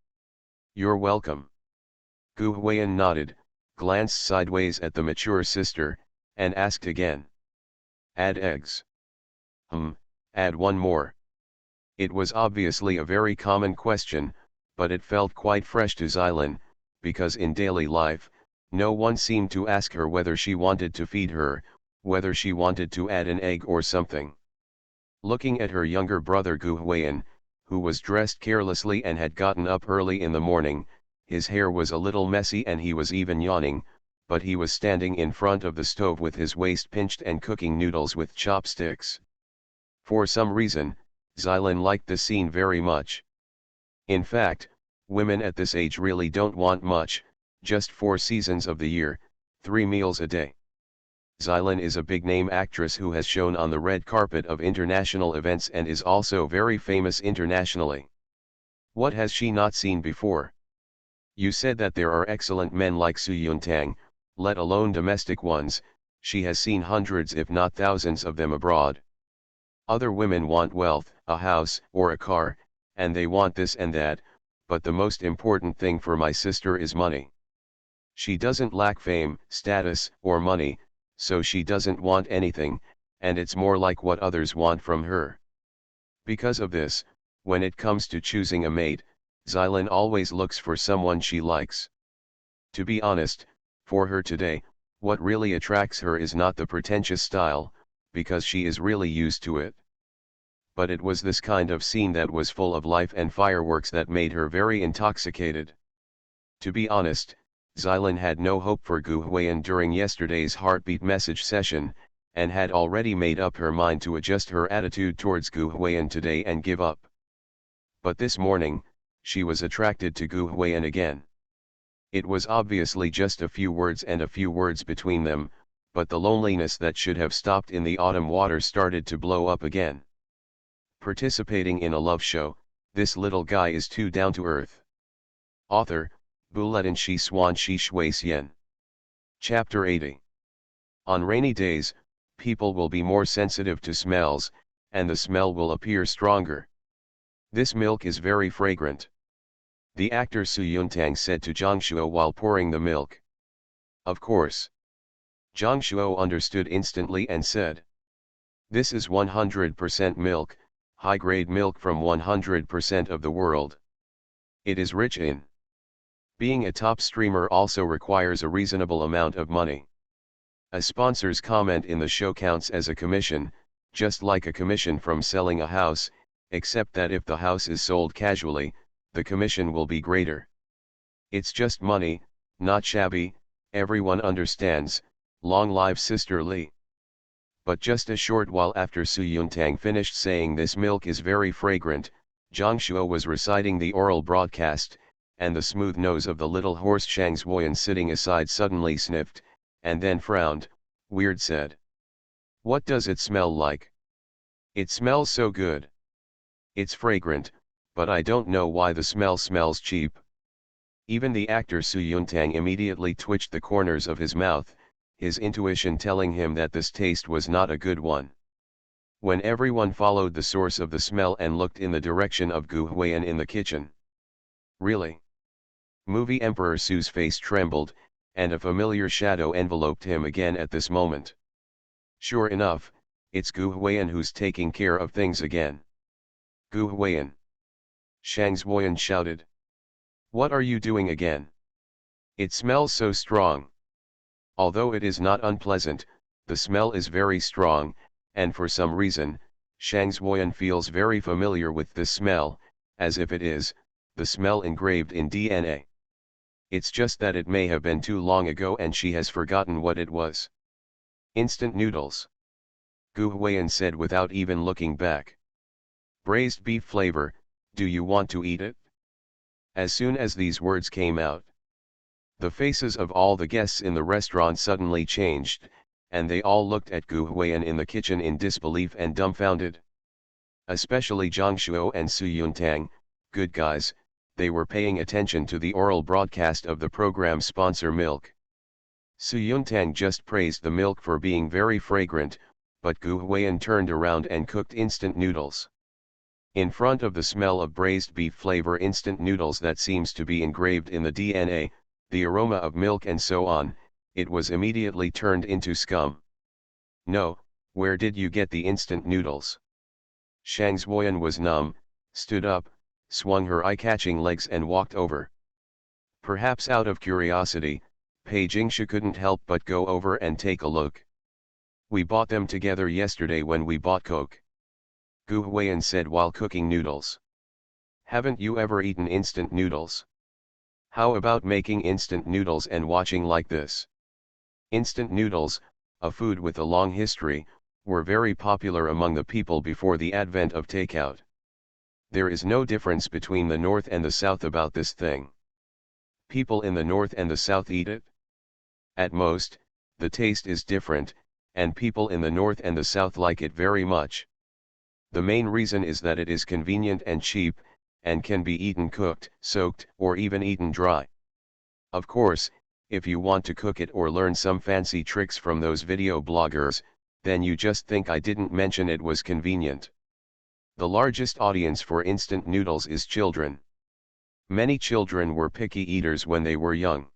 "You're welcome." Gu Huiyan nodded, glanced sideways at the mature sister, and asked again, "Add eggs?" Add one more." It was obviously a very common question, but it felt quite fresh to Xylin, because in daily life, no one seemed to ask her whether she wanted to feed her, whether she wanted to add an egg or something. Looking at her younger brother Gu Huiyan, who was dressed carelessly and had gotten up early in the morning, his hair was a little messy and he was even yawning, but he was standing in front of the stove with his waist pinched and cooking noodles with chopsticks. For some reason, Xylin liked the scene very much. In fact, women at this age really don't want much, just 4 seasons of the year, 3 meals a day. Xylin is a big-name actress who has shown on the red carpet of international events and is also very famous internationally. What has she not seen before? You said that there are excellent men like Su Yuntang, let alone domestic ones. She has seen hundreds if not thousands of them abroad. Other women want wealth, a house or a car, and they want this and that, but the most important thing for my sister is money. She doesn't lack fame, status, or money, so she doesn't want anything, and it's more like what others want from her. Because of this, when it comes to choosing a mate, Xylin always looks for someone she likes. To be honest, for her today, what really attracts her is not the pretentious style, because she is really used to it. But it was this kind of scene that was full of life and fireworks that made her very intoxicated. To be honest, Xylin had no hope for Gu Huiyan during yesterday's heartbeat message session, and had already made up her mind to adjust her attitude towards Gu Huiyan today and give up. But this morning, she was attracted to Gu Huiyan again. It was obviously just a few words and a few words between them, but the loneliness that should have stopped in the autumn water started to blow up again. Participating in a love show, this little guy is too down to earth. Author, Bulletin Shi Xuan Shi Shui Xian. Chapter 80. On rainy days, people will be more sensitive to smells, and the smell will appear stronger. This milk is very fragrant. The actor Su Yuntang said to Zhang Shuo while pouring the milk. Of course. Zhang Shuo understood instantly and said. This is 100% milk, high-grade milk from 100% of the world. It is rich in. Being a top streamer also requires a reasonable amount of money. A sponsor's comment in the show counts as a commission, just like a commission from selling a house, except that if the house is sold casually, the commission will be greater. It's just money, not shabby, everyone understands. Long live Sister Li. But just a short while after Su Yuntang finished saying this milk is very fragrant, Zhang Shuo was reciting the oral broadcast, and the smooth nose of the little horse Shang Zuoyan sitting aside suddenly sniffed, and then frowned. Weird, said. What does it smell like? It smells so good. It's fragrant, but I don't know why the smell smells cheap. Even the actor Su Yuntang immediately twitched the corners of his mouth, his intuition telling him that this taste was not a good one. When everyone followed the source of the smell and looked in the direction of Gu Huiyan in the kitchen. Really? Movie Emperor Su's face trembled, and a familiar shadow enveloped him again at this moment. Sure enough, it's Gu Huiyan who's taking care of things again. Gu Huiyan. Shang Zuoyan shouted. What are you doing again? It smells so strong. Although it is not unpleasant, the smell is very strong, and for some reason, Shang Zuoyan feels very familiar with this smell, as if it is, the smell engraved in DNA. It's just that it may have been too long ago and she has forgotten what it was. Instant noodles. Gu Huiyan said without even looking back. Braised beef flavor, do you want to eat it? As soon as these words came out, the faces of all the guests in the restaurant suddenly changed, and they all looked at Gu Huiyan in the kitchen in disbelief and dumbfounded. Especially Zhang Shuo and Su Yuntang, good guys, they were paying attention to the oral broadcast of the program sponsor milk. Su Yuntang just praised the milk for being very fragrant, but Gu Huiyan turned around and cooked instant noodles. In front of the smell of braised beef flavor instant noodles that seems to be engraved in the DNA, the aroma of milk and so on, it was immediately turned into scum. No, where did you get the instant noodles? Shang Zuoyan was numb, stood up, swung her eye-catching legs and walked over. Perhaps out of curiosity, Pei Jingshu couldn't help but go over and take a look. We bought them together yesterday when we bought Coke. Gu Huiyan said while cooking noodles. Haven't you ever eaten instant noodles? How about making instant noodles and watching like this? Instant noodles, a food with a long history, were very popular among the people before the advent of takeout. There is no difference between the North and the South about this thing. People in the North and the South eat it. At most, the taste is different, and people in the North and the South like it very much. The main reason is that it is convenient and cheap, and can be eaten cooked, soaked, or even eaten dry. Of course, if you want to cook it or learn some fancy tricks from those video bloggers, then you just think I didn't mention it was convenient. The largest audience for instant noodles is children. Many children were picky eaters when they were young.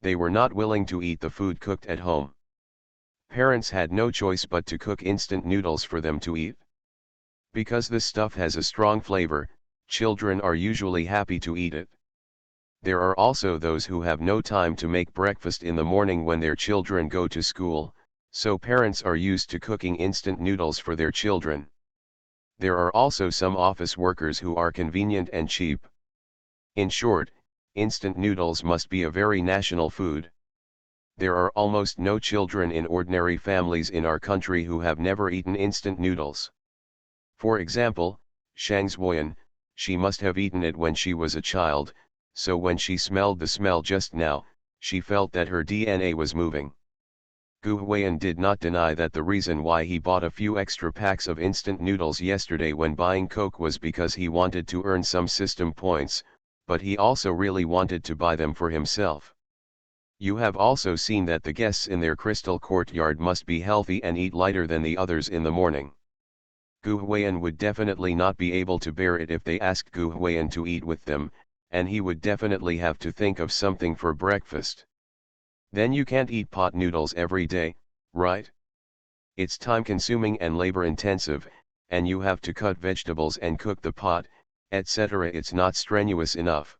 They were not willing to eat the food cooked at home. Parents had no choice but to cook instant noodles for them to eat. Because this stuff has a strong flavor, children are usually happy to eat it. There are also those who have no time to make breakfast in the morning when their children go to school, so parents are used to cooking instant noodles for their children. There are also some office workers who are convenient and cheap. In short, instant noodles must be a very national food. There are almost no children in ordinary families in our country who have never eaten instant noodles. For example, Shang Zuoyan, she must have eaten it when she was a child, so when she smelled the smell just now, she felt that her DNA was moving. Gu Huiyan did not deny that the reason why he bought a few extra packs of instant noodles yesterday when buying Coke was because he wanted to earn some system points, but he also really wanted to buy them for himself. You have also seen that the guests in their crystal courtyard must be healthy and eat lighter than the others in the morning. Gu Huiyan would definitely not be able to bear it if they asked Gu Huiyan to eat with them, and he would definitely have to think of something for breakfast. Then you can't eat pot noodles every day, right? It's time-consuming and labor-intensive, and you have to cut vegetables and cook the pot, etc. It's not strenuous enough.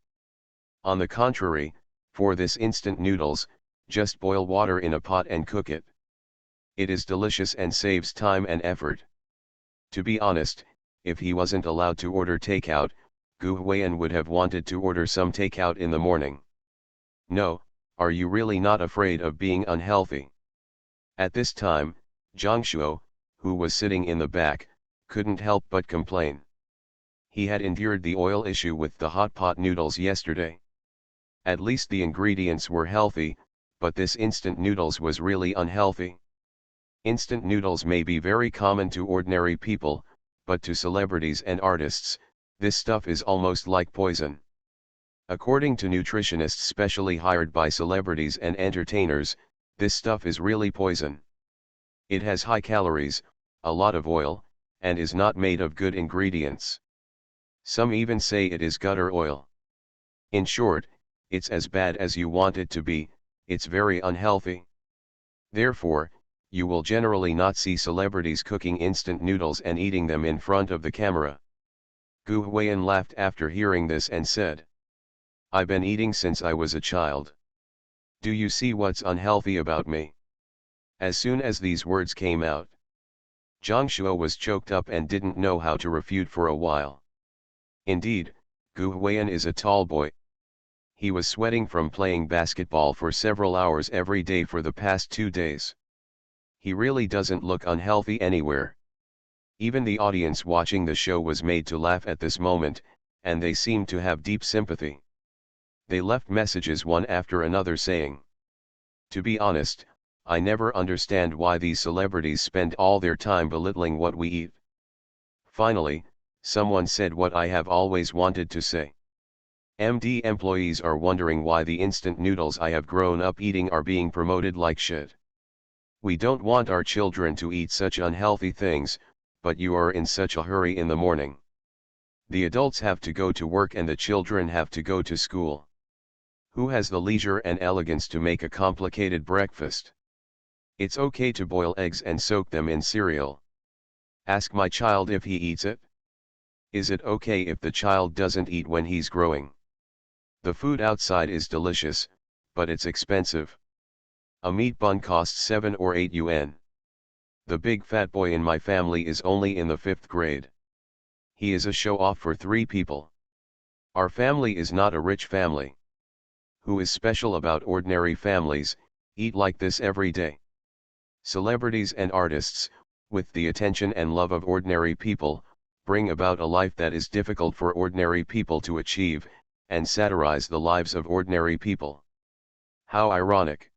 On the contrary, for this instant noodles, just boil water in a pot and cook it. It is delicious and saves time and effort. To be honest, if he wasn't allowed to order takeout, Gu Huiyan would have wanted to order some takeout in the morning. No, are you really not afraid of being unhealthy? At this time, Zhang Shuo, who was sitting in the back, couldn't help but complain. He had endured the oil issue with the hot pot noodles yesterday. At least the ingredients were healthy, but this instant noodles was really unhealthy. Instant noodles may be very common to ordinary people, but to celebrities and artists, this stuff is almost like poison. According to nutritionists specially hired by celebrities and entertainers, this stuff is really poison. It has high calories, a lot of oil, and is not made of good ingredients. Some even say it is gutter oil. In short, it's as bad as you want it to be, it's very unhealthy. Therefore, you will generally not see celebrities cooking instant noodles and eating them in front of the camera. Gu Huiyan laughed after hearing this and said, "I've been eating since I was a child. Do you see what's unhealthy about me?" As soon as these words came out, Zhang Shuo was choked up and didn't know how to refute for a while. Indeed, Gu Huiyan is a tall boy. He was sweating from playing basketball for several hours every day for the past 2 days. He really doesn't look unhealthy anywhere. Even the audience watching the show was made to laugh at this moment, and they seemed to have deep sympathy. They left messages one after another saying, "To be honest, I never understand why these celebrities spend all their time belittling what we eat." Finally, someone said what I have always wanted to say. MD employees are wondering why the instant noodles I have grown up eating are being promoted like shit. We don't want our children to eat such unhealthy things, but you are in such a hurry in the morning. The adults have to go to work and the children have to go to school. Who has the leisure and elegance to make a complicated breakfast? It's okay to boil eggs and soak them in cereal. Ask my child if he eats it. Is it okay if the child doesn't eat when he's growing? The food outside is delicious, but it's expensive. A meat bun costs 7 or 8 yuan. The big fat boy in my family is only in the 5th grade. He is a show-off for 3 people. Our family is not a rich family. Who is special about ordinary families, eat like this every day? Celebrities and artists, with the attention and love of ordinary people, bring about a life that is difficult for ordinary people to achieve, and satirize the lives of ordinary people. How ironic.